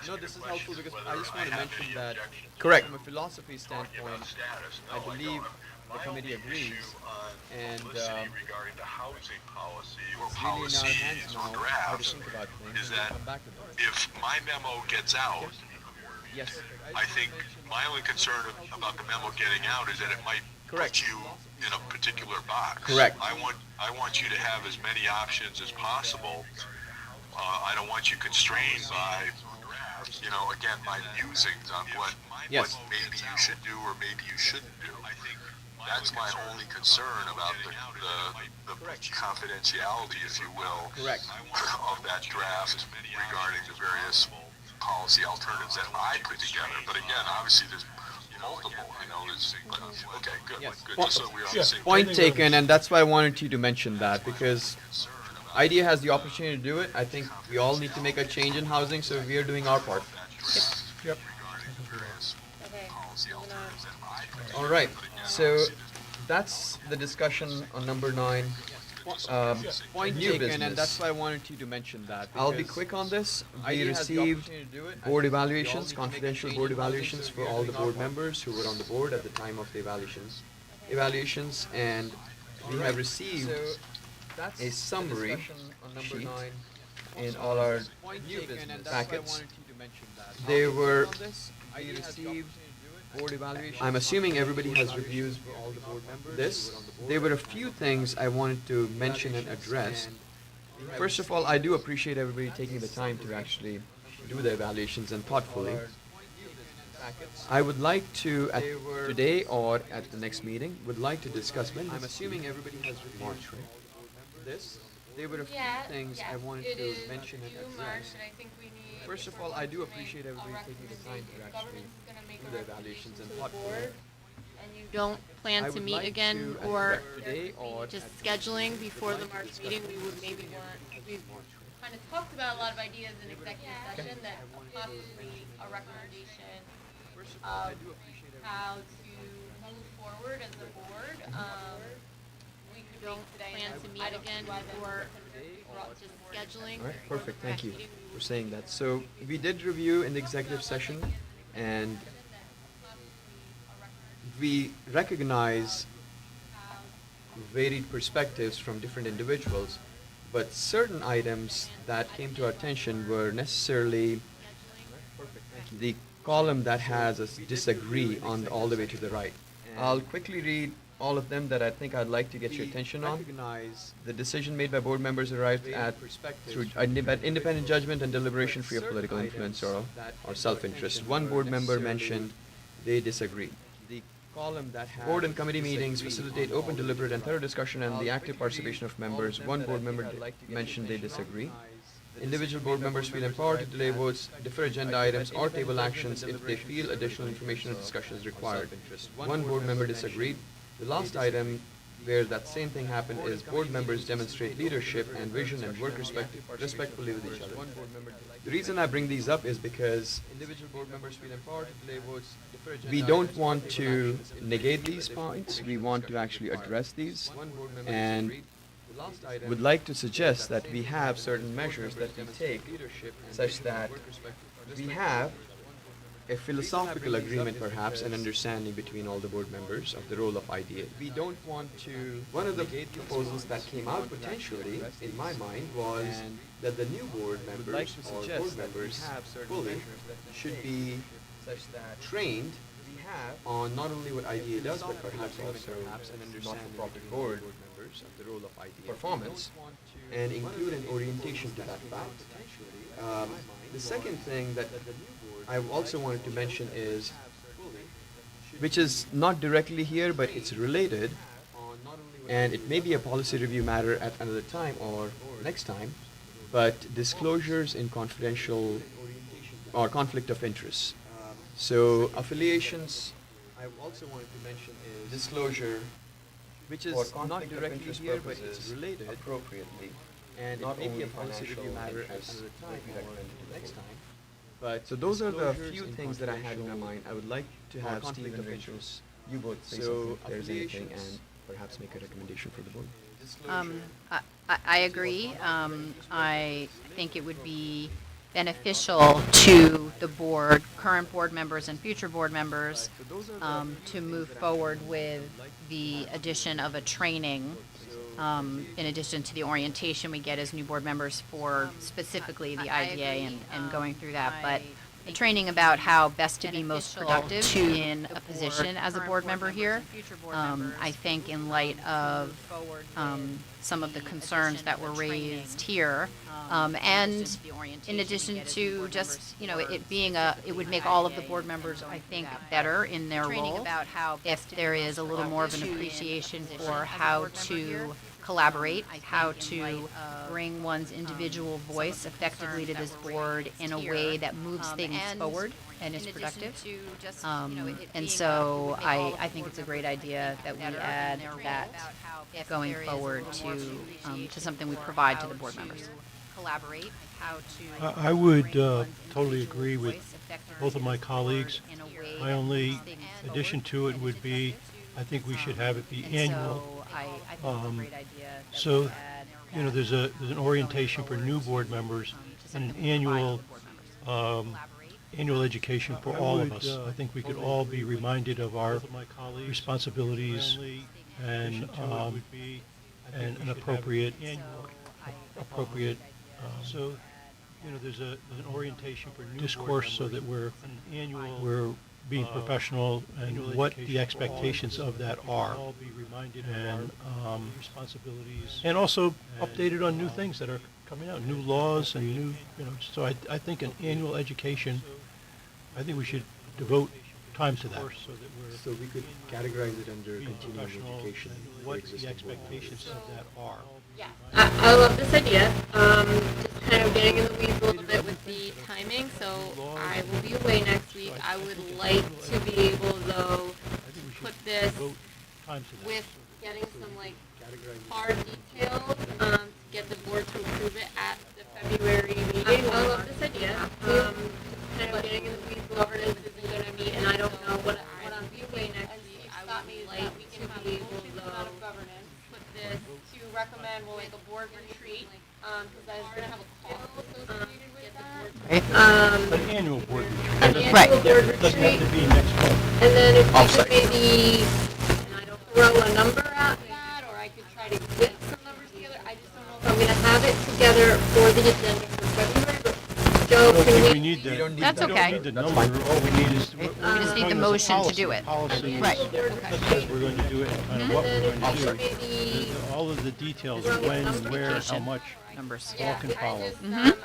no, this is helpful because I just want to mention that,
objection
correct, from a philosophy
talking
standpoint,
about status.
I
No,
believe
don't.
the
My
committee
only
agrees,
issue on
and
publicity regarding the housing policy or
it's really in our hands
policies
now
or
how to
drafts
think about things,
is
and we'll
that
come back to them.
if my memo gets out,
Yes.
I think my only concern about the memo getting out is that it might
Correct.
put you in a particular box.
Correct.
I want you to have as many options as possible. I don't want you constrained by, you know, again, my musings on what
Yes.
maybe you should do or maybe you shouldn't do. I think that's my only concern about the confidentiality, if you will,
Correct.
of that draft regarding the various policy alternatives that I put together. But again, obviously there's multiple. I know there's. Okay, good.
Yes.
Good.
Well,
Just so we're on the same
Point
page.
taken, and that's why I wanted you to mention that, because IDEA has the opportunity to do it. I think we all need to make a change in housing, so we are doing our part.
Yep.
Okay, moving on.
All right, so that's the discussion on number 9. Point
New
taken,
business.
and that's why I wanted you to mention that.
I'll
I'll
be
be quick on this. We
IDEA has the
received
opportunity to do it. I
board
think we all
evaluations,
need to make a
confidential
change
board
in housing,
evaluations
so
for
we are
all the
doing our
board
part.
members who were on the board at the time of the evaluations, and we have received
That's
a
the
summary
discussion on number
sheet
9.
in all our
Point
new
taken,
business
and that's why I
packets.
wanted you to mention that.
They
I'll be
were
quick on this.
we
IDEA has the
received
opportunity to do it.
board evaluations.
I'm
I'm assuming
confidential
everybody
board
has
evaluations
reviews
for
for
all
all
the
the
board
board
members
members.
who were on the board
There were a
at the
few
time of
things I wanted to mention and
evaluations,
address.
and we have
First of all, I do appreciate everybody taking the time to actually do the evaluations and thoughtfully.
packets.
I would like to, at
They were-
today or at the next meeting, would like to discuss. When
I'm
this
assuming
meeting?
everybody has reviewed
March, right?
this.
There were a few
Yeah,
things I
yes,
wanted
it
to
is
mention and
due March,
address.
and I think we need.
First of
if
all,
we're
I
going
do
to make
appreciate
a
everybody taking the time to
recommendation- if
actually
government's gonna make
do
a
the
recommendation
evaluations and
to the
thoughtfully.
board, and you don't plan
I
to
would
meet
like
again,
to,
or
today or
just
at-
scheduling before the
like to
March
discuss
meeting,
when
we would
this
maybe
meeting
want,
is.
we've kind of talked about a lot of ideas in executive session, that possibly a recommendation
First of all, I
of
do appreciate everybody.
how to move forward as a board. We could don't plan to meet again before just scheduling.
All right, perfect, thank you
Meeting, we
for saying that. So we did review in the executive session, and we recognize varied perspectives from different individuals, but certain items that came to our attention were necessarily the column that has us disagree on all the way to the right. I'll quickly read all of them that I think I'd like to get your attention on. The decision made by board members arrived at through independent judgment and deliberation free of political influence or self-interest. One board member mentioned they disagreed. column that has board and committee meetings facilitate open, deliberate, and thorough discussion and the active participation of members. One board member mentioned they disagree. Individual board members feel empowered to delay votes, defer agenda items, or table actions if they feel additional information or discussion is required. One board member disagreed. The last item where that same thing happened is board members demonstrate leadership and vision and work respectfully with each other. The reason I bring these up is because individual board members feel empowered to delay votes. We don't want to negate these points. We want to actually address these, and would like to suggest that we have certain measures that we take such that we have a philosophical agreement, perhaps, and understanding between all the board members of the role of IDA. We don't want to. One of the proposals that came out potentially, in my mind, was that the new board members or board members fully should be trained on not only what IDA does, but perhaps also an understanding of the board members of the role of IDA performance, and include an orientation to that fact. The second thing that I also wanted to mention is, which is not directly here, but it's related, and it may be a policy review matter at another time or next time, but disclosures in confidential or conflict of interest. So affiliations, I also wanted to mention is disclosure, which is not directly here, but it's related appropriately, and it may be a policy review matter at another time or next time. But so those are the few things that I had in my mind. I would like to have Stephen Rachel, you both say something if there's anything, and perhaps make a recommendation for the board.
I agree. I think it would be beneficial to the board, current board members and future board members, to move forward with the addition of a training, in addition to the orientation we get as new board members for specifically the IDA and going through that. But the training about how best to be most productive in a position as a board member here, I think in light of some of the concerns that were raised here, and in addition to just, it being it would make all of the board members, I think, better in their role if there is a little more of an appreciation for how to collaborate, how to bring one's individual voice effectively to this board in a way that moves things forward and is productive. And so I think it's a great idea that we add that going forward to something we provide to the board members.
I would totally agree with both of my colleagues. My only addition to it would be, I think we should have it be annual. So, there's an orientation for new board members and an annual education for all of us. I think we could all be reminded of our responsibilities and an appropriate. So, there's an orientation for new discourse so that we're being professional and what the expectations of that are, and also updated on new things that are coming out, new laws and new, so I think an annual education, I think we should devote time to that.
So we could categorize it under continuing education.
What the expectations of that are.
Yeah, I love this idea. Just kind of getting in the weeds a little bit with the timing. So I will be away next week. I would like to be able, though, put this with getting some hard details to get the board to approve it at the February meeting. I love this idea. Kind of getting in the weeds. Governance isn't going to meet, and I don't know what I'm doing next week. I would like to be able, though, put this to recommend we'll make a board retreat, because I was going to have a call associated with that.
An annual board retreat.
An annual board retreat.
Doesn't have to be next month.
And then if we could maybe, and I don't throw a number at that, or I could try to get some numbers together. I just don't know if I'm going to have it together for the agenda for February, but Joe,
don't think we need that.
That's
We don't
okay.
need the number. All we need is.
We just need the motion to do it.
Policy
Right.
that says we're going to do it and kind of what we're going to do.
Maybe
All of the details of when, where, how much,
Numbers.
all can follow.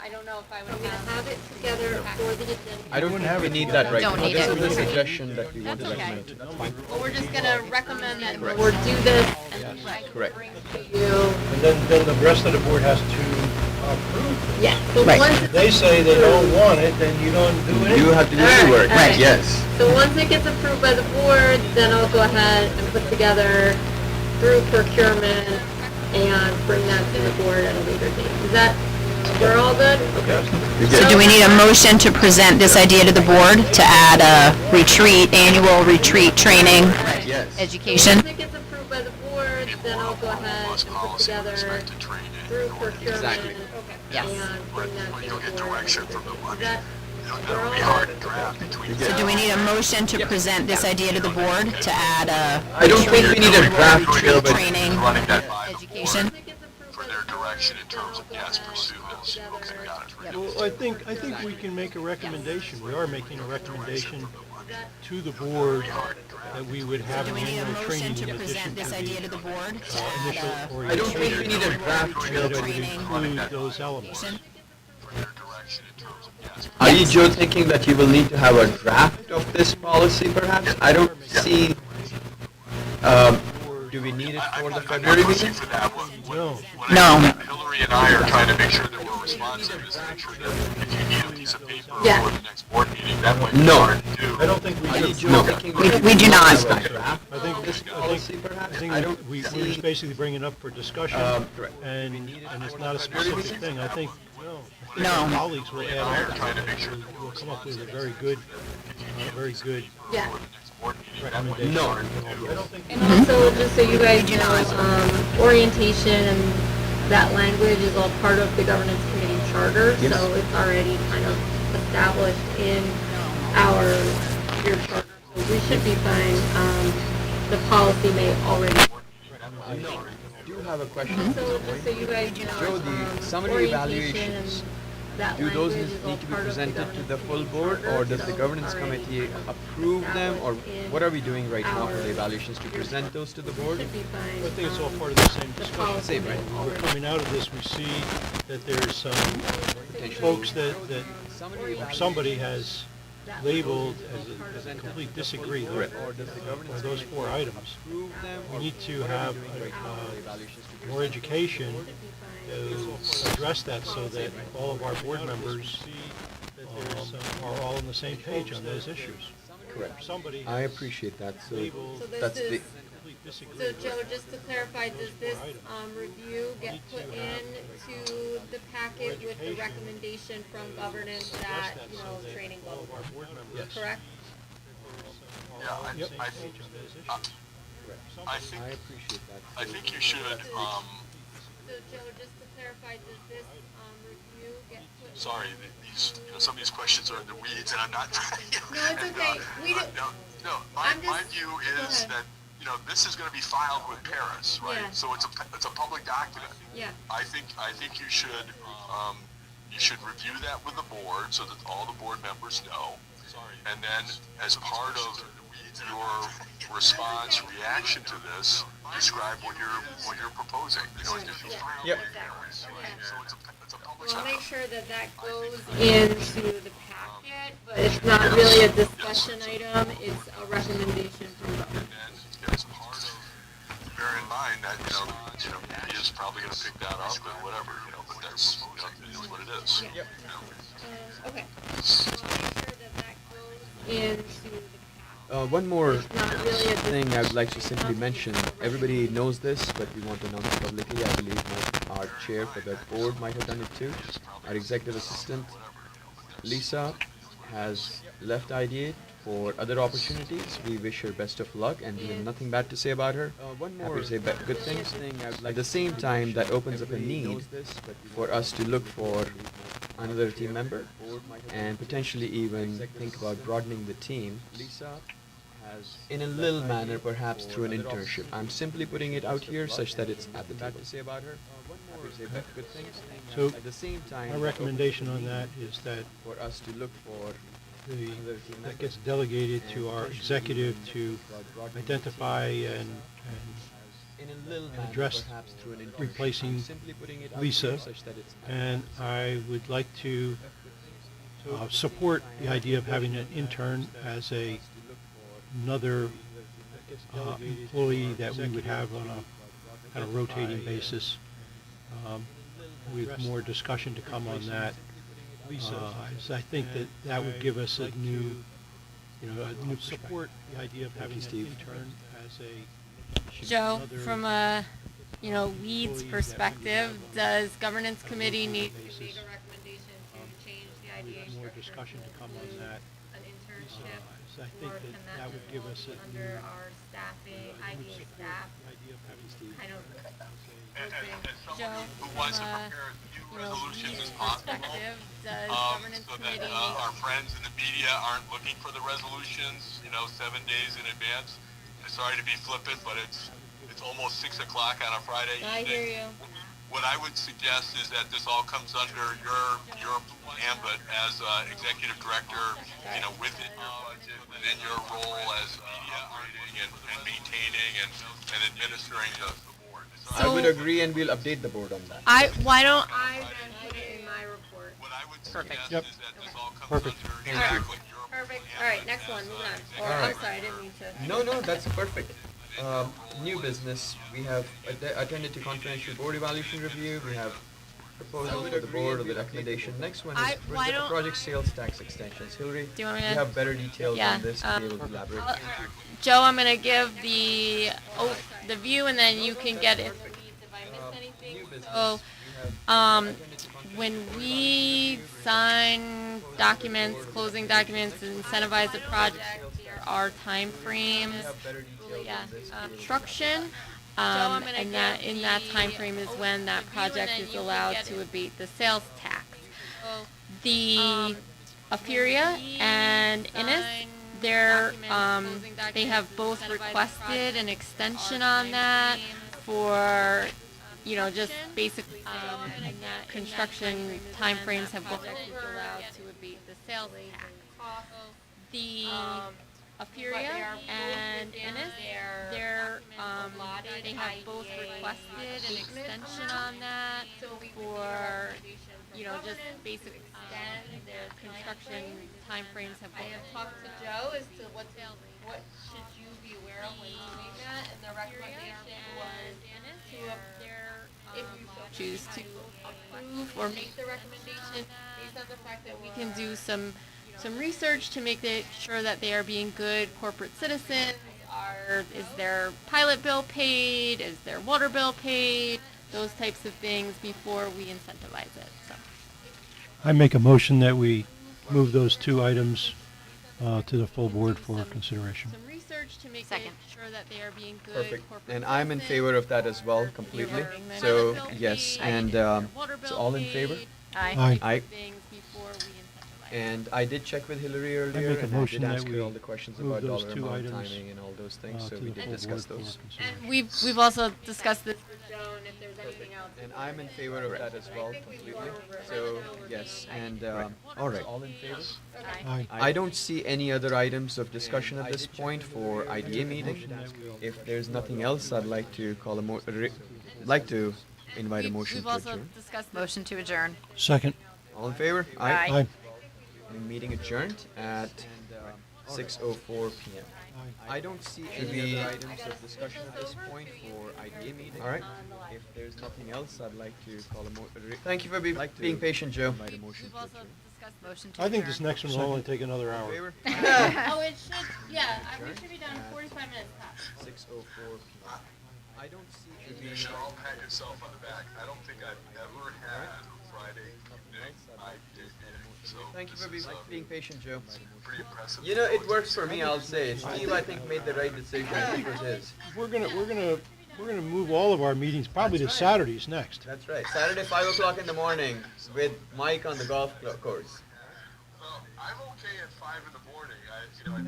I don't know if I would have it together for the agenda.
I don't think we need that right
Don't
now.
need
This
it.
is a suggestion that we want to
That's okay.
recommend. That's fine.
Well, we're just gonna recommend that the board do this and then
Correct.
bring to you.
And then the rest of the board has to approve.
Yeah, so
Right.
once
If
it's
they say they don't want it, then you don't do it.
You have to do the work,
Right.
yes.
So once it gets approved by the board, then I'll go ahead and put together through procurement and bring that to the board at a later date. Is that, we're all good? Okay.
You're
So
good.
do we need a motion to present this idea to the board to add a retreat, annual retreat training,
Yes.
education?
Once it gets approved by the board, then I'll go ahead and put together through procurement
Exactly.
Yes.
and bring that to
You'll
the
get
board.
direction from the
Is
money.
that,
It'll be hard to draft between.
You're
So
good.
do we need a motion to present this idea to the board to add a
I don't think we need a draft here, but
training,
Running that by the
education?
board for their direction in terms of, yes, pursue this. Okay, got it.
Well, I think we can make a recommendation. We are making a recommendation to the board that we would have
Do
an
we need a
annual training
motion
in
to
addition
present
to
this
the
idea to the board to
initial
add a
I don't think we need a draft here,
that it
but
would
training,
include those elements.
education?
are you, Joe, thinking that you will need to have a draft of this policy perhaps? I don't see, do we need it for the February meeting?
For that one.
No.
No.
Hillary and I are trying to make sure that we're responsive, is make sure that if you need a piece of paper
Yeah.
for the next board meeting, that might be
No.
hard to do.
I don't think we
Are you,
should.
Joe, thinking
We do not.
have a draft
I think,
of this policy perhaps? I don't
we're
see,
just basically bringing it up for discussion,
correct.
and it's not a specific thing. I think,
No.
our colleagues will add on to it. We'll come up with a very good
yeah.
recommendation.
No.
I don't think.
And also, just so you guys know, orientation and that language is all part of the governance committee charter,
Yes.
so it's already kind of established in your charter. So we should be fine. The policy may already.
I do have a question.
So just so you guys know,
Joe, the summary
orientation
evaluations,
and that
do those
language is all
need to be
part of
presented to
governance
the full
committee
board,
charter,
or does the
so
governance
it's already
committee
kind of
approve them, or
established
what are we doing right now for
our-
the evaluations, to present those to the board?
Should be fine.
I think it's all part of the same
The
discussion.
policy
Same, right?
may
We're
already.
coming out of this, we see that there's some folks that somebody has labeled as a complete disagree
Correct.
on those 4 items.
Approve them,
We
or
need to have more education to address that so that all of our board members are all on the same page on those issues.
correct.
Somebody
I
has
appreciate that, so
labeled
So this
that's the,
is,
complete
so
disagree.
Joe, just to clarify, does this, review get put into the packet with the recommendation from governance that, training
All of
goes,
our board members
correct?
Yeah, I think,
I appreciate that.
I think you should,
So Joe, just to clarify, does this, review get put?
sorry, these, some of these questions are in the weeds, and I'm not.
No, it's okay. We don't-
No,
I'm
my
just-
view
go
is
ahead.
that, this is gonna be filed with Paris, right?
Yeah.
So it's a public document.
Yeah.
I think you should review that with the board so that all the board members know. And then, as part of your response, reaction to this, describe what you're proposing.
Yep.
So it's a public.
We'll make sure that that goes into the packet, but it's not really a discussion item, it's a recommendation from government.
And as part of, bear in mind that, he is probably gonna pick that up and whatever, but that's, it is what it is.
Yep.
Okay. We'll make sure that that goes into the packet.
One more
It's not really a
thing I would like to
discussion
simply
item,
mention.
it's a
Everybody knows this, but we want to announce it publicly. I believe our chair for the board might have done it too. Our executive assistant, Lisa, has left IDA for other opportunities. We wish her best of luck, and we have nothing bad to say about her. Happy to say good things. At the same time, that opens up a need for us to look for another team member and potentially even think about broadening the team. Lisa has, in a little manner, perhaps through an internship. I'm simply putting it out here such that it's at the table. could say good things.
So
At the same time,
my recommendation on that is that
for us to look for
that gets delegated to our executive to identify and
in a little manner,
address
perhaps through an internship.
replacing
I'm simply putting it out
Lisa,
there such that it's
and I would like to support the idea of having an intern as another employee that we would have on a kind of rotating basis. With more discussion to come on that. As I think that would give us a new support the idea of having an intern as
Joe, from a weeds perspective, does governance committee need to make a recommendation to change the IDA
more
structure
discussion to come on that.
an internship?
As I think
Or can
that would give us a
under our staffing, IDA staff, kind of Joe,
Who wants to
from a
prepare as few
weeds
resolutions as possible,
perspective, does governance
so that
committee
our friends in the media aren't looking for the resolutions, 7 days in advance. Sorry to be flippant, but it's almost 6 o'clock on a Friday
I
evening.
hear you.
What I would suggest is that this all comes under your ambit as executive director, within your budget, within your role as media operating and maintaining and administering the board.
I would agree, and we'll update the board on that.
Why don't I then put it in my report?
What I would
Perfect.
suggest is that this all comes
Perfect.
under exactly your
Perfect. All right, next one, moving on. Or,
All
I'm
right.
sorry, I didn't mean to.
No, that's perfect. New business. We have attended to confidential board evaluation review. We have proposal for the board or the recommendation. Next one is
why don't
project sales tax extensions. Hillary,
Do you want me
you
to?
have better details
Yeah,
on this to be able to elaborate.
Joe, I'm gonna give the view, and then you can get it. If I missed anything.
New business.
So,
We have attended to
when we sign documents, closing documents, and incentivize a project, there are timeframes.
we have better details
Yeah,
on this to be able to
construction, and that in that time frame is when that project is allowed to abate the sales tax. The Afuria and Innis, they have both requested an extension on that for, just basically, and that construction timeframes have both allowed to abate the sales tax. The Afuria and Innis, they have both requested an extension on that for, just basically their construction timeframes have both. I have talked to Joe as to what should you be aware of when doing that, and the recommendation was to, if you choose to approve or make the recommendation based on the fact that we can do some research to make sure that they are being good corporate citizens. Is their pilot bill paid? Is their water bill paid? Those types of things before we incentivize it. So.
I make a motion that we move those two items to the full board for consideration.
Some research to make
Second.
sure that they are being good
Perfect.
corporate
And I'm in
citizens.
favor of that as well, completely.
Your
So,
pilot bill
yes,
paid,
and
their water
so
bill
all in favor?
paid,
Aye.
Aye.
things before we incentivize.
And I did check with Hillary earlier,
make a
and I
motion
did
that
ask her
we
all the questions
move
about
those
dollar
two
amount,
items,
timing, and all those things, so
to
we
the
did
full
discuss
board
those.
for consideration.
We've also discussed this with Joan, if there's anything else.
And I'm in favor of that as well, completely. So, yes, and, all right. All in favor?
Aye.
I don't see any other items of discussion at this point for IDA meeting. If there's nothing else, I'd like to call like to invite a motion
We've
to
also
adjourn.
discussed this.
Motion to adjourn.
Second.
All in favor?
Aye.
Aye.
Meeting adjourned at 6:04 p.m. I don't see any other items of discussion at this point for IDA meeting. All right. If there's nothing else, I'd like to call thank you for being patient, Joe. Invite a motion
We've
to
also
adjourn.
discussed
Motion to
I think
adjourn.
this next one will only take another
All in
hour.
favor?
Oh, it should, yeah, we should be done 45 minutes past.
6:04 p.m. I don't see
You
any
should all pat yourself on the back. I don't think I've ever had a Friday evening IDA meeting, so
Thank you for
this is,
being patient, Joe.
pretty impressive.
You know, it works for me, I'll say. Steve, I think, made the right decision. It was his.
We're gonna move all of our meetings probably to Saturdays next.
That's right. Saturday, 5 o'clock in the morning, with Mike on the golf course.
Well, I'm okay at 5 in the morning.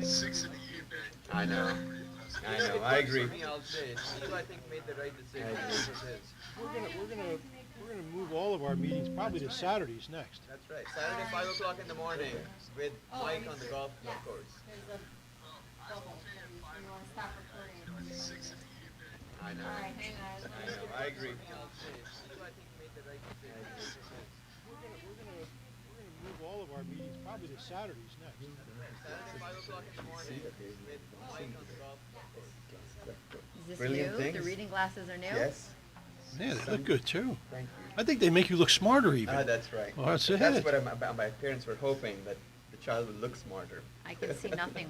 At 6 in the evening.
I know.
Pretty impressive.
I know. I agree. For me, I'll say. Steve, I think, made the right decision. It was his.
We're gonna We're gonna move all of our meetings probably to Saturdays next.
That's right. Saturday, 5 o'clock in the morning, with Mike on the golf course. I know.
Alright, hang on.
I know. I agree.
We're gonna move all of our meetings probably to Saturdays next.
Saturday, 5 o'clock in the morning, with Mike on the golf course.
Is this
Brilliant
new?
things.
The reading glasses are new?
Yes.
Yeah, they look good too.
Thank you.
I think they make you look smarter even.
That's right.
Well, that's
That's
it.
what my parents were hoping, that the child would look smarter.
I can see nothing